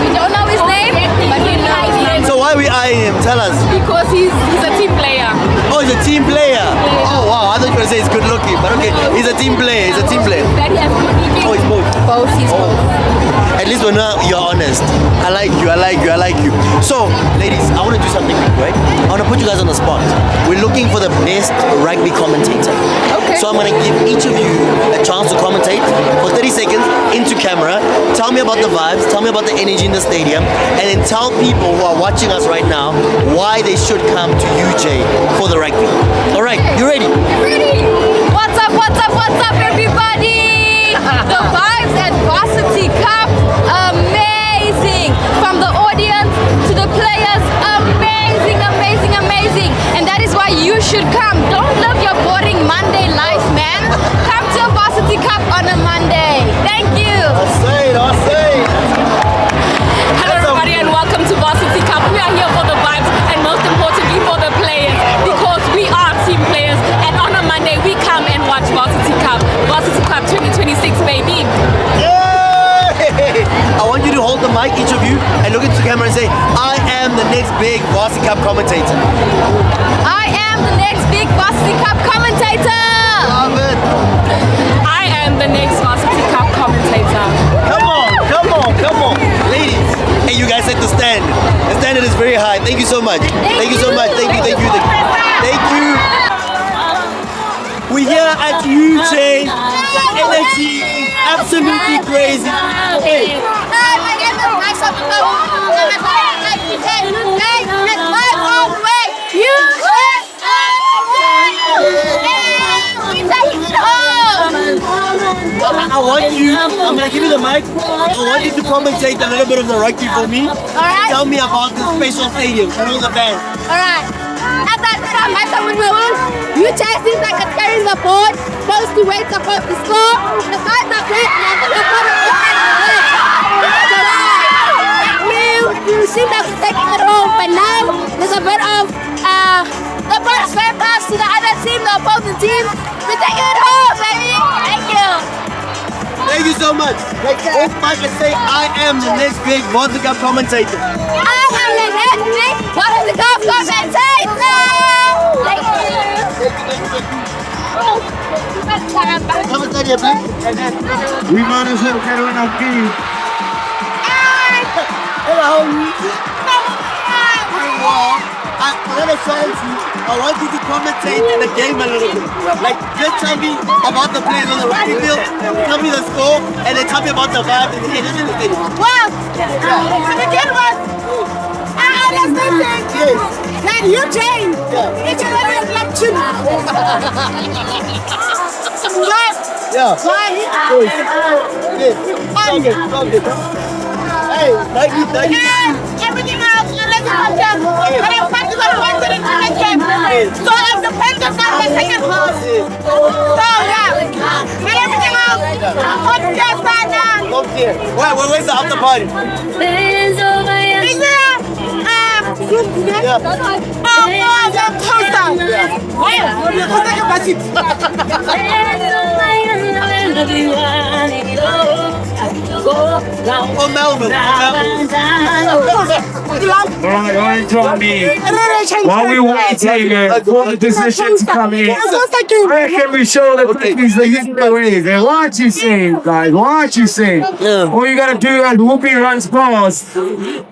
We don't know his name, but we know his name. So why are we eyeing him? Tell us. Because he's a team player. Oh, he's a team player. Oh wow, I thought you were gonna say he's good looking, but okay, he's a team player. He's a team player. That he has good looking. Oh, he's both. Both, he's both. At least when you're honest. I like you, I like you, I like you. So, ladies, I want to do something quick, right? I want to put you guys on the spot. We're looking for the best rugby commentator. Okay. So I'm going to give each of you a chance to commentate for 30 seconds into camera. Tell me about the vibes, tell me about the energy in the stadium, and then tell people who are watching us right now why they should come to UJ for the rugby. All right, you ready? Ready? What's up, what's up, what's up, everybody? The vibes at Varsity Cup, amazing. From the audience to the players, amazing, amazing, amazing. And that is why you should come. Don't live your boring Monday life, man. Come to Varsity Cup on a Monday. Thank you. I'll say it. Hello, everybody, and welcome to Varsity Cup. We are here for the vibes and most importantly for the players, because we are team players. And on a Monday, we come and watch Varsity Cup. Varsity Cup 2026, baby. Yay! I want you to hold the mic, each of you, and look into the camera and say, I am the next big Varsity Cup commentator. I am the next big Varsity Cup commentator. Love it. I am the next Varsity Cup commentator. Come on. Ladies, hey, you guys set the stand. The standard is very high. Thank you so much. Thank you so much. Thank you. We're here at UJ. The energy is absolutely crazy. Hey. I want you, I'm going to give you the mic. I want you to commentate a little bit of the rugby for me. Alright. Tell me about the special stadium and all the fans. Alright. At that time, I thought you chasing like a carrying the board, supposed to wait, supposed to score. The guys are great, you seem like you're taking it home, but now there's a bit of the first fair pass to the other team, the opposing team. We're taking it home, baby. Thank you. Thank you so much. Open mic and say, I am the next big Varsity Cup commentator. I am the next big Varsity Cup commentator. Thank you. Commentator, please. We might as well get on our game. Hello. I want you to commentate in the game a little bit. Like, just tell me about the players on the rugby field, tell me the score, and then tell me about the vibe and the energy in the stadium. Well, the game was, I understand that you changed. It's a little election. Yeah. Hey, thank you. Everything else, let's go. But I'm practicing one to the next game. So I'm dependent on the second half. So yeah, but everything else, hope you guys find out. Where's the after party? Is there fruit today? Oh, the toaster. Oh, Melbourne. Alright, on to me. While we waiting for the decision to come in, where can we show the things that you know is? And what you saying, guys? What you saying? All you gotta do as Whoopi runs past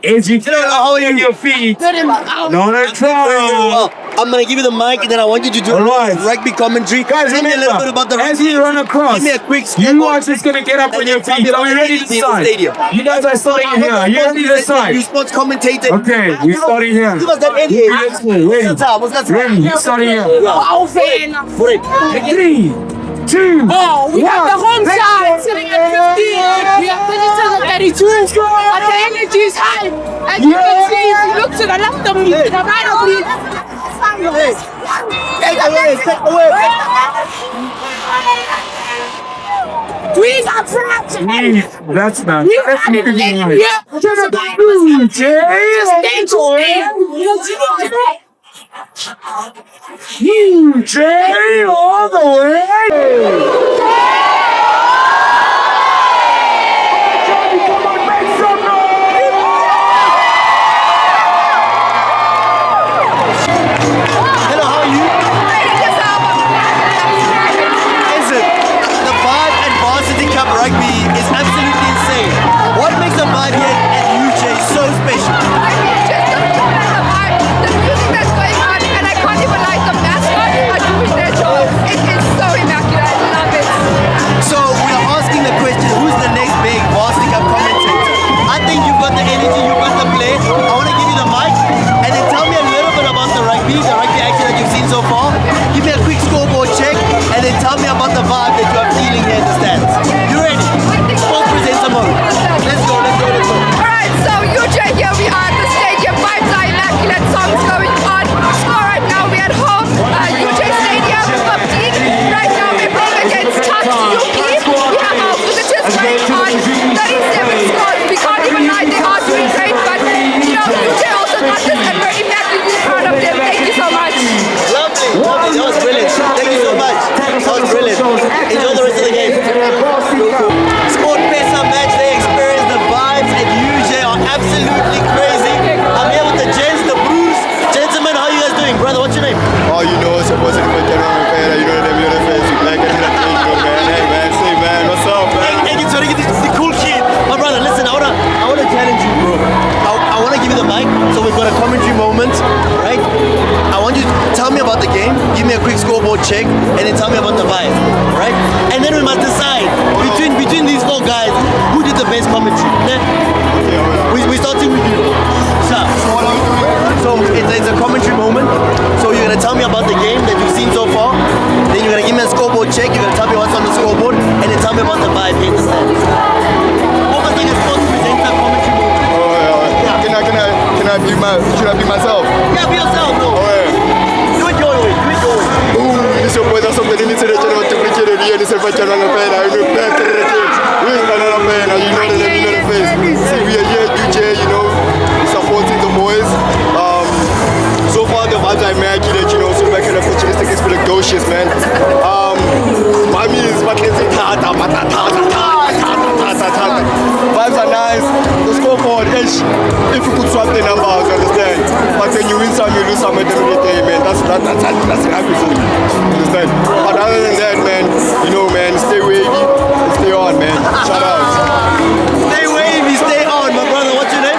is you get on your feet. No trouble. I'm gonna give you the mic and then I want you to do rugby commentary. Guys, tell me a little bit about the as you run across, give me a quick you are just gonna get up on your feet. Are you ready to decide? You guys are starting here. Are you ready to decide? You sports commentator. Okay, you starting here. Give us that end here. Ready, you starting here. 3, 2, we have the home side sitting at 15. We have finished at 32. But the energy is high. As you can see, if you look to the left of me, to the right of me. Take away. We got trapped. That's not. That's not UJ all the way. Enjoy the rest of the game. SportPesa Match Day Xperience. The vibes at UJ are absolutely crazy. I'm here with the gents, the brews. Gentlemen, how are you guys doing? Brother, what's your name? Oh, you know, it's supposed to be you know them, you're the face, you black and man. Hey, man, say, man, what's up, man? Hey, it's the cool kid. My brother, listen, I wanna challenge you, bro. I wanna give you the mic, so we've got a commentary moment, right? I want you to tell me about the game, give me a quick scoreboard check, and then tell me about the vibe, right? And then we must decide between these four guys who did the best commentary. Yeah? We're starting with you. So it's a commentary moment. So you're gonna tell me about the game that you've seen so far. Then you're gonna give me a scoreboard check. You're gonna tell me what's on the scoreboard, and then tell me about the vibe here in the stands. Almost like a sports presenter commentary moment. Should I be myself? Yeah, be yourself, bro. Oh, yeah. Do it your way. Ooh, this your boy, that's something you need to do. This is what you're going to pay. I know better than it. We ain't going to pay. You know the face. See, we are here at UJ, you know, supporting the boys. So far, the vibes I make, you know, so we're kind of futuristic, it's precocious, man. Mommy is fucking vibes are nice. The scoreboard, if you could swap the numbers, you understand. But when you win some, you lose some at the end of the day, man. That's happy for you. Understand? But other than that, man, you know, man, stay wavy and stay on, man. Shout out. Stay wavy, stay on, my brother. What's your name?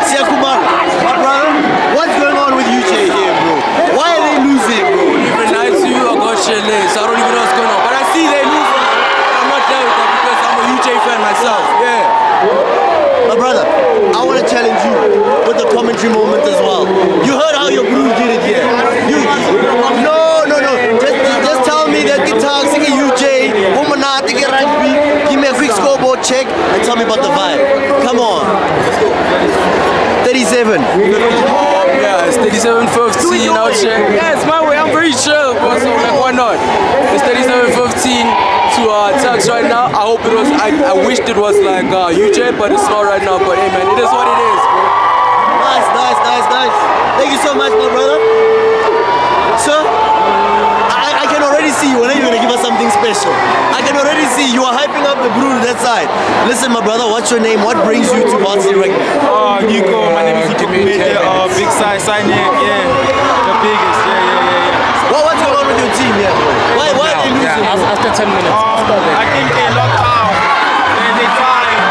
Siakumar. My brother, what's going on with UJ here, bro? Why are they losing, bro? Even night to you, I got shit late, so I don't even know what's going on. But I see they losing. I'm not there with them because I'm a UJ fan myself. Yeah. My brother, I want to challenge you with the commentary moment as well. You heard how your crew did it here. No. Just tell me that guitar, singing UJ, woman, rugby. Give me a quick scoreboard check and tell me about the vibe. Come on. 37. Yeah, it's 37-15 out here. Yeah, it's my way. I'm very chill, bro. So like, why not? It's 37-15 to Tuks right now. I hope it was. I wished it was like UJ, but it's not right now. But hey, man, it is what it is, bro. Nice. Thank you so much, my brother. Sir, I can already see you. When are you gonna give us something special? I can already see you are hyping up have the brew to that side. Listen, my brother, what's your name? What brings you to Varsity Rugby? Nico, my name is Nico. Big size, signing, yeah, the biggest, yeah. What's going on with your team here? Why are they losing? Yeah, after 10 minutes. I think they locked out. They tired.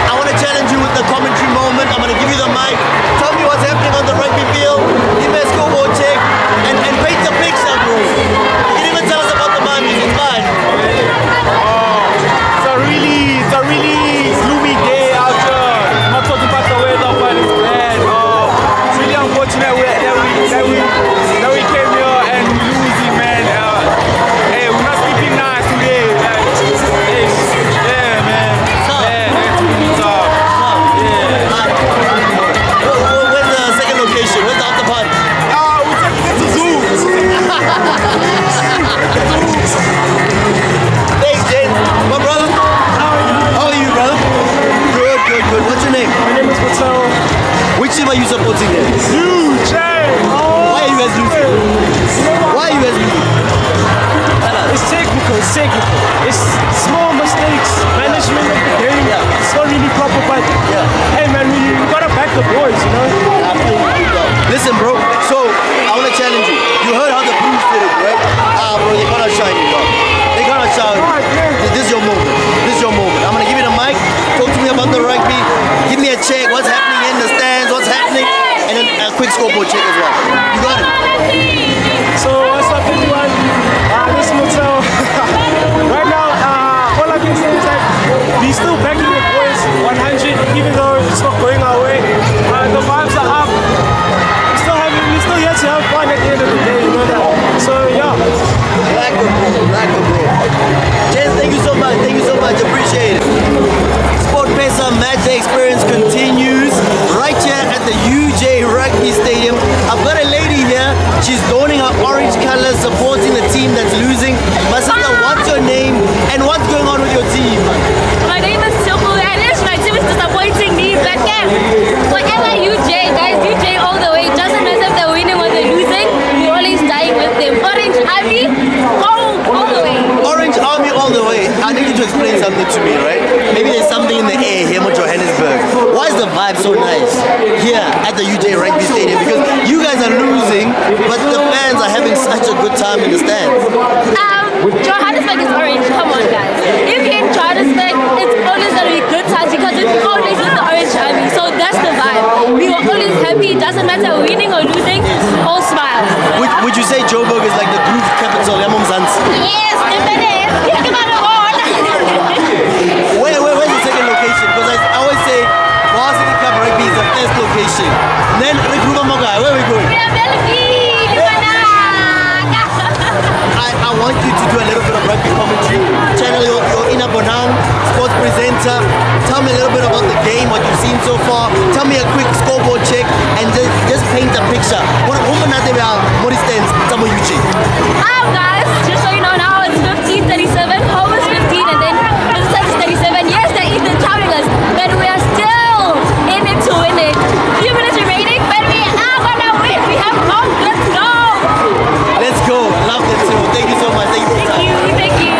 I want to challenge you with the commentary moment. I'm going to give you the mic. Tell me what's happening on the rugby field. Give me a scoreboard check and paint the picture, bro. You can even tell us about the man. It's fine. It's a really gloomy day out here. I'm not talking about the weather, but it's bad. It's really unfortunate that we came here and we're losing, man. Hey, we're not sleeping nice today. Yeah, man. It's really tough. Where's the second location? Where's the after party? We're taking it to zoo. Thanks, James. My brother. How are you, brother? Good. What's your name? My name is Mattel. Which team are you supporting then? Huge. Why are you guys losing? It's technical. It's small mistakes. Management of the game. It's not really proper, but hey man, we gotta back the boys, you know? Listen, bro. So, I want to challenge you. You heard how the Blues did it, right? Bro, they cannot shine you, bro. They cannot shine you. This is your moment. I'm going to give you the mic. Talk to me about the rugby. Give me a check. What's happening in the stands? What's happening? And then a quick scoreboard check as well. You got it. So, what's up, everyone? This is Mattel. Right now, all I can say is that we're still backing the boys 100, even though it's not going our way. The vibes are up. We're still here to have fun at the end of the day, you know that. So, yeah. Black or bro. James, thank you so much. Appreciate it. SportPesa Match Day Xperience continues right here at the UJ Rugby Stadium. I've got a lady here. She's donning her orange colors, supporting the team that's losing. My sister, what's your name and what's going on with your team? My name is Tuku, and yes, my team is disappointing me, but yeah, whatever UJ, guys, UJ all the way. It doesn't matter if they're winning or they're losing, we're always dying with them. Orange Army, all the way. Orange Army all the way. I need you to explain something to me, right? Maybe there's something in the air here in Johannesburg. Why is the vibe so nice here at the UJ Rugby Stadium? Because you guys are losing, but the fans are having such a good time in the stands. Johannesburg is orange, come on guys. If you're in Johannesburg, it's always going to be good times because it's always with the Orange Army. So that's the vibe. We were always happy. It doesn't matter winning or losing, all smiles. Would you say Joburg is like the groove capital? Yes, definitely. Where's the second location? Because I always say Varsity Cup Rugby is the first location. And then Recruiter Mogai, where are we going? We are Belgium. I want you to do a little bit of rugby commentary. Channel your inner Bonang, sports presenter. Tell me a little bit about the game, what you've seen so far. Tell me a quick scoreboard check and just paint a picture. What stands? Guys, just so you know now it's 15:37. Home is 15 and then visitors is 37. Yes, they're Eastern challenging us, but we are still in it to win it. Few minutes remaining, but we are gonna win. We have home. Let's go. Let's go. Love that too. Thank you so much. Thank you for your time. Thank you.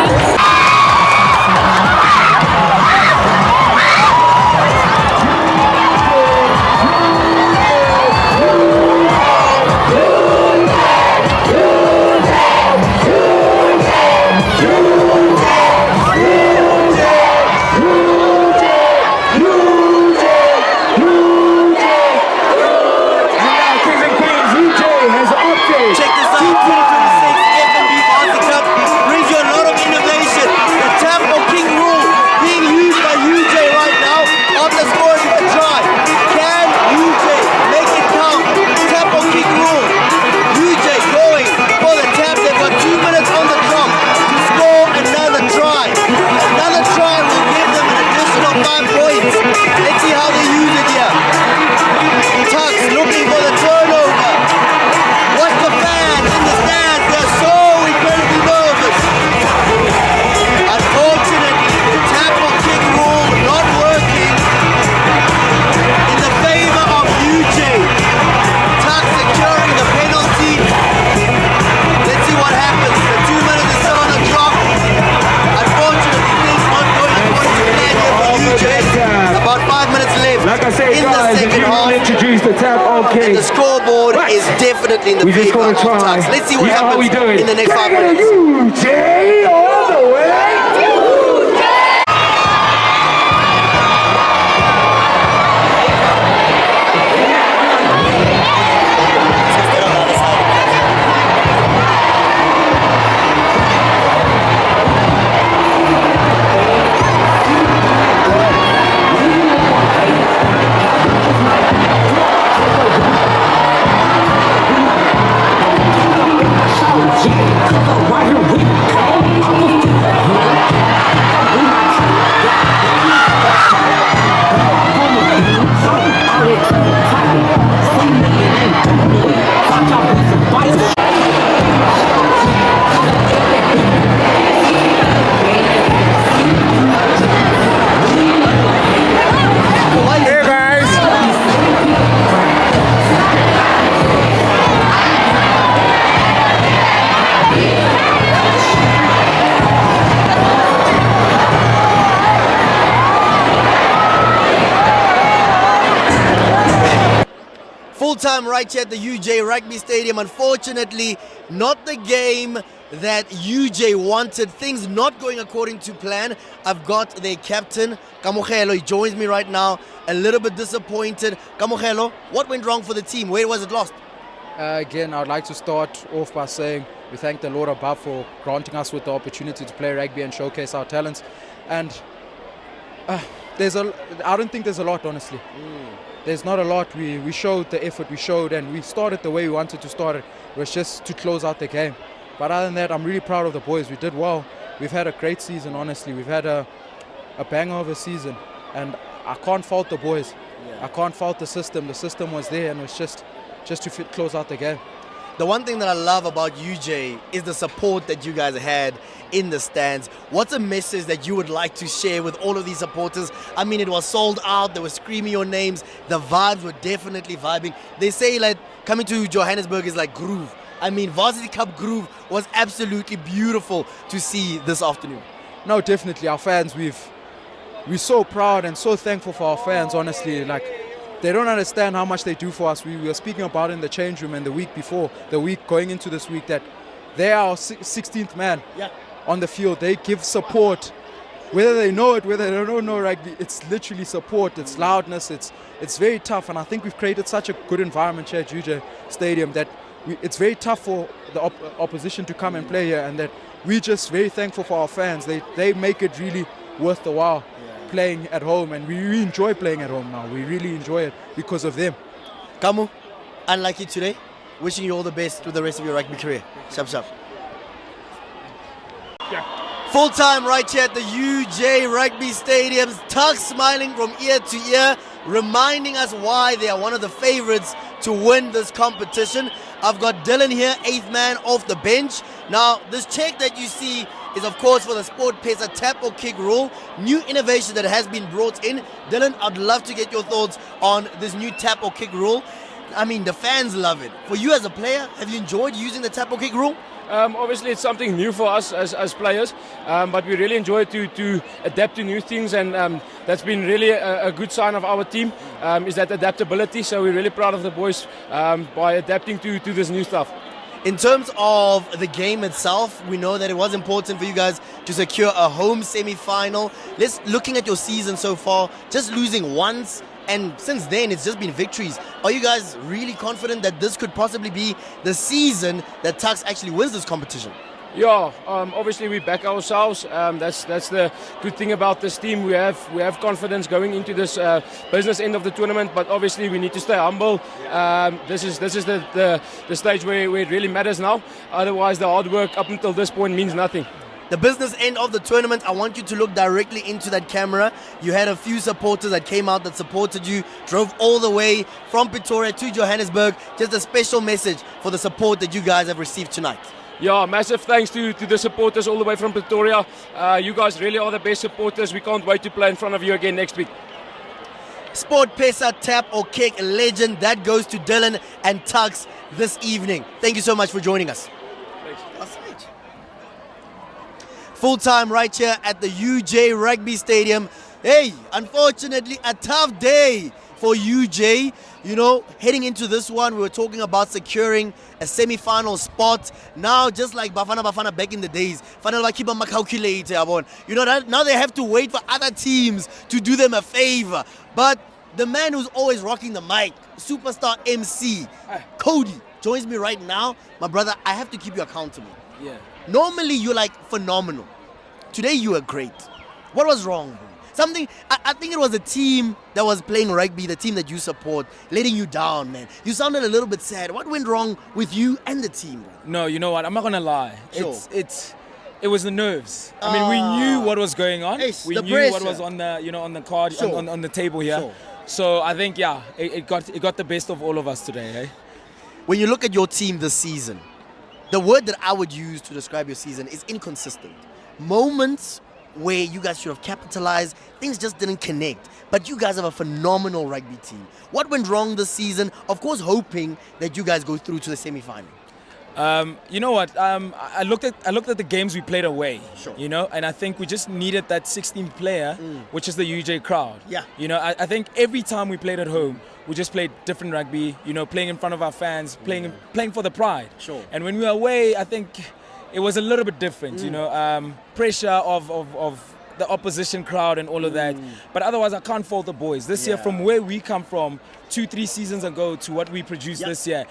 Okay. And the scoreboard is definitely in the We just favor gotta of try. Tuks. Let's see what You know how we happens do it. in the next 5 Can I minutes. get UJ all the way? Full time right here at the UJ Rugby Stadium. Unfortunately, not the game that UJ wanted. Things not going according to plan. I've got their captain, Kamogelo. He joins me right now. A little bit disappointed. Kamogelo, what went wrong for the team? Where was it lost? Again, I would like to start off by saying we thank the Lord above for granting us with the opportunity to play rugby and showcase our talents. And I don't think there's a lot, honestly. There's not a lot. We showed the effort we showed, and we started the way we wanted to start it. It was just to close out the game. But other than that, I'm really proud of the boys. We did well. We've had a great season, honestly. We've had a banger of a season, and I can't fault the boys. I can't fault the system. The system was there, and it was just to close out the game. The one thing that I love about UJ is the support that you guys had in the stands. What's a message that you would like to share with all of these supporters? I mean, it was sold out. They were screaming your names. The vibes were definitely vibing. They say like coming to Johannesburg is like groove. I mean, Varsity Cup groove was absolutely beautiful to see this afternoon. No, definitely. Our fans, we're so proud and so thankful for our fans, honestly. Like, they don't understand how much they do for us. We were speaking about it in the change room and the week before, the week going into this week, that they are our 16th man on the field. They give support, whether they know it, whether they don't know rugby. It's literally support. It's loudness. It's very tough, and I think we've created such a good environment here at UJ Stadium that it's very tough for the opposition to come and play here, and that we're just very thankful for our fans. They make it really worth the while playing at home, and we really enjoy playing at home now. We really enjoy it because of them. Kamu, unlucky today. Wishing you all the best with the rest of your rugby career. Shap shap. Full time right here at the UJ Rugby Stadium. Tuks smiling from ear to ear, reminding us why they are one of the favorites to win this competition. I've got Dylan here, 8th man off the bench. Now, this check that you see is, of course, for the SportPesa tap or kick rule. New innovation that has been brought in. Dylan, I'd love to get your thoughts on this new tap or kick rule. I mean, the fans love it. For you as a player, have you enjoyed using the tap or kick rule? Obviously, it's something new for us as players, but we really enjoy to adapt to new things, and that's been really a good sign of our team, is that adaptability. So we're really proud of the boys by adapting to this new stuff. In terms of the game itself, we know that it was important for you guys to secure a home semi-final. Looking at your season so far, just losing once, and since then it's just been victories. Are you guys really confident that this could possibly be the season that Tuks actually wins this competition? Yeah, obviously we back ourselves. That's the good thing about this team. We have confidence going into this business end of the tournament, but obviously we need to stay humble. This is the stage where it really matters now. Otherwise, the hard work up until this point means nothing. The business end of the tournament, I want you to look directly into that camera. You had a few supporters that came out that supported you, drove all the way from Pretoria to Johannesburg. Just a special message for the support that you guys have received tonight. Yeah, massive thanks to the supporters all the way from Pretoria. You guys really are the best supporters. We can't wait to play in front of you again next week. SportPesa tap or kick legend, that goes to Dylan and Tuks this evening. Thank you so much for joining us. Thanks. Full time right here at the UJ Rugby Stadium. Hey, unfortunately a tough day for UJ. You know, heading into this one, we were talking about securing a semi-final spot. Now, just like Bafana back in the days, Fanele keep on my calculator. You know that now they have to wait for other teams to do them a favor. But the man who's always rocking the mic, superstar MC, Cody, joins me right now. My brother, I have to keep you accountable. Yeah. Normally, you're like phenomenal. Today, you were great. What was wrong, bro? Something, I think it was a team that was playing rugby, the team that you support, letting you down, man. You sounded a little bit sad. What went wrong with you and the team, bro? No, you know what? I'm not gonna lie. Sure. It was the nerves. I mean, we knew what was going on. We knew what was on the on the card, Sure. on the table here. Sure. So I think it got the best of all of us today. Eh? When you look at your team this season, the word that I would use to describe your season is inconsistent. Moments where you guys should have capitalized, things just didn't connect. But you guys have a phenomenal rugby team. What went wrong this season? Of course, hoping that you guys go through to the semi-final. You know what? I looked at the games we played away. Sure. You know, and I think we just needed that 16th player, which is the UJ crowd. Yeah. You know, I think every time we played at home, we just played different rugby. You know, playing in front of our fans, playing for the pride. Sure. And when we were away, I think it was a little bit different. You know, pressure of the opposition crowd and all of that. But otherwise, I can't fault the boys. This year, from where we come from 2-3 seasons ago to what we produced this year,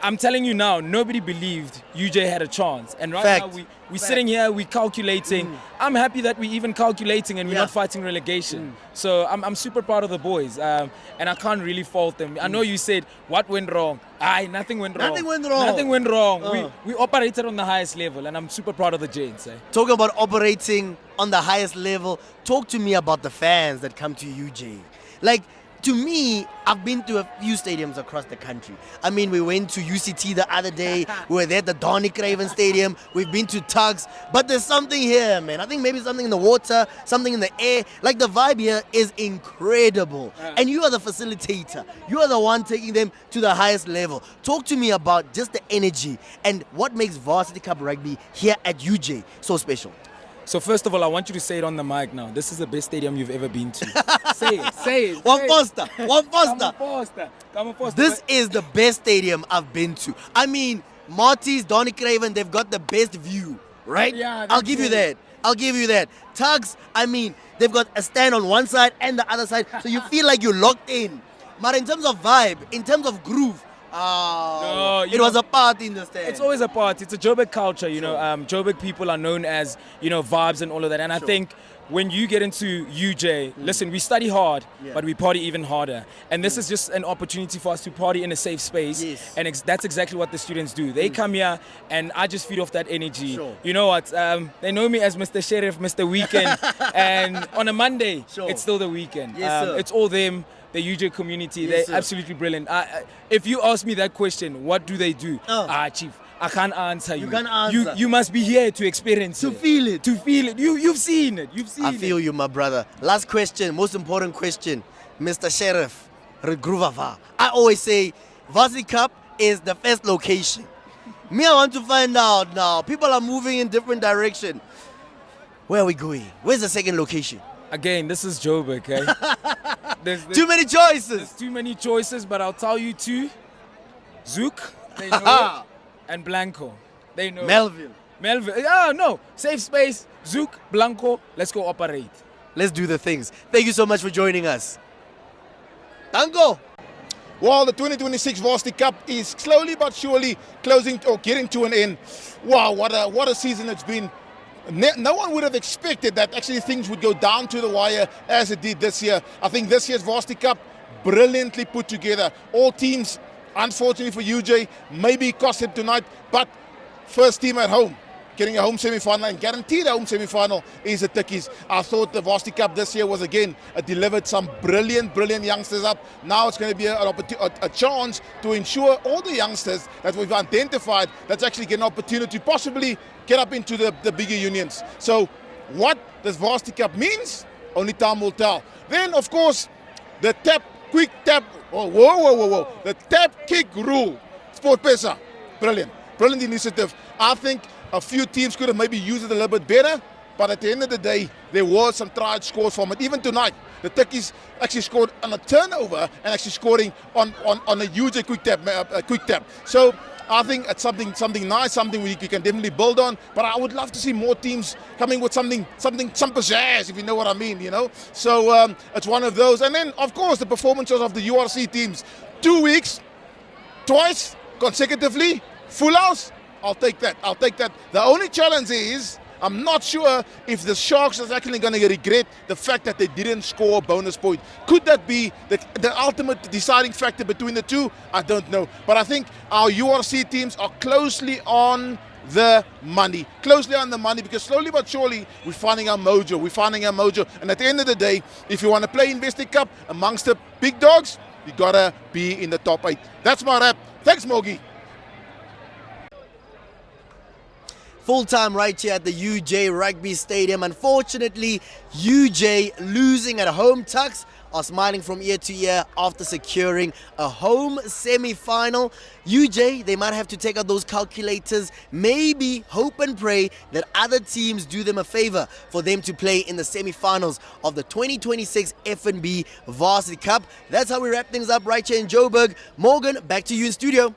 I'm telling you now, nobody believed UJ had a chance. And right now, we're sitting here, we're calculating. I'm happy that we're even calculating and we're not fighting relegation. So I'm super proud of the boys. And I can't really fault them. I know you said, what went wrong? Nothing went wrong. Nothing went wrong. Nothing went wrong. We operated on the highest level, and I'm super proud of the Janes. Eh? Talking about operating on the highest level, talk to me about the fans that come to UJ. Like, to me, I've been to a few stadiums across the country. I mean, we went to UCT the other day. We were there at the Donny Craven Stadium. We've been to Tuks. But there's something here, man. I think maybe something in the water, something in the air. Like, the vibe here is incredible. And you are the facilitator. You are the one taking them to the highest level. Talk to me about just the energy and what makes Varsity Cup Rugby here at UJ so special. So first of all, I want you to say it on the mic now. This is the best stadium you've ever been to. Say it. One poster. Come on, Foster. This is the best stadium I've been to. I mean, Marty's, Donny Craven, they've got the best view, right? Yeah, I'll give you that. Tugs, I mean, they've got a stand on one side and the other side, so you feel like you're locked in. But in terms of vibe, in terms of groove, it was a party in the stand. It's always a party. It's a Joburg culture, you know. Joburg people are known as, vibes and all of that. And I think when you get into UJ, listen, we study hard, but we party even harder. And this is just an opportunity for us to party in a safe space. Yes. And that's exactly what the students do. They come here, and I just feed off that energy. Sure. You know what? They know me as Mr. Sheriff, Mr. Weekend. And on a Monday, it's still the weekend. Yes, sir. It's all them. The UJ community, they're absolutely brilliant. If you ask me that question, what do they do? Chief, I can't answer you. You can't answer. You must be here to experience it. Feel it. To feel it. You've seen it. I feel you, my brother. Last question, most important question. Mr. Sheriff, Regruvava. I always say Varsity Cup is the first location. Me, I want to find out now. People are moving in different direction. Where are we going? Where's the second location? Again, this is Joburg, okay? There's too many choices. There's too many choices, but I'll tell you two. Zouk, they know it, and Blanco, they know Melville. No. Safe space, Zouk, Blanco, let's go operate. Let's do the things. Thank you so much for joining us. Tango. Well, the 2026 Varsity Cup is slowly but surely closing or getting to an end. Wow, what a season it's been. No one would have expected that actually things would go down to the wire as it did this year. I think this year's Varsity Cup, brilliantly put together. All teams, unfortunately for UJ, maybe cost it tonight, but first team at home, getting a home semi-final and guaranteed a home semi-final is the Tikkies. I thought the Varsity Cup this year was again delivered some brilliant youngsters up. Now it's going to be a chance to ensure all the youngsters that we've identified that's actually get an opportunity to possibly get up into the bigger unions. So what this Varsity Cup means, only time will tell. Then of course the quick tap, the tap kick rule, SportPesa, brilliant initiative. I think a few teams could have maybe used it a little bit better, But at the end of the day, there were some tried scores from it. Even tonight, the Turkeys actually scored on a turnover and actually scoring on a huge quick tap. So I think it's something nice, something we can definitely build on. But I would love to see more teams coming with some pizzazz, if you know what I mean, you know. So it's one of those. And then, of course, the performances of the URC teams. 2 weeks, twice consecutively, full house. I'll take that. The only challenge is, I'm not sure if the Sharks is actually going to regret the fact that they didn't score a bonus point. Could that be the ultimate deciding factor between the two? I don't know. But I think our URC teams are closely on the money. Because slowly but surely, we're finding our mojo. And at the end of the day, if you want to play Investing Cup amongst the big dogs, you got to be in the top 8. That's my wrap. Thanks, Mogi. Full time right here at the UJ Rugby Stadium. Unfortunately, UJ losing at home. Tuks are smiling from ear to ear after securing a home semi-final. UJ, they might have to take out those calculators, maybe hope and pray that other teams do them a favor for them to play in the semi-finals of the 2026 FNB Varsity Cup. That's how we wrap things up right here in Joburg. Morgan, back to you in studio.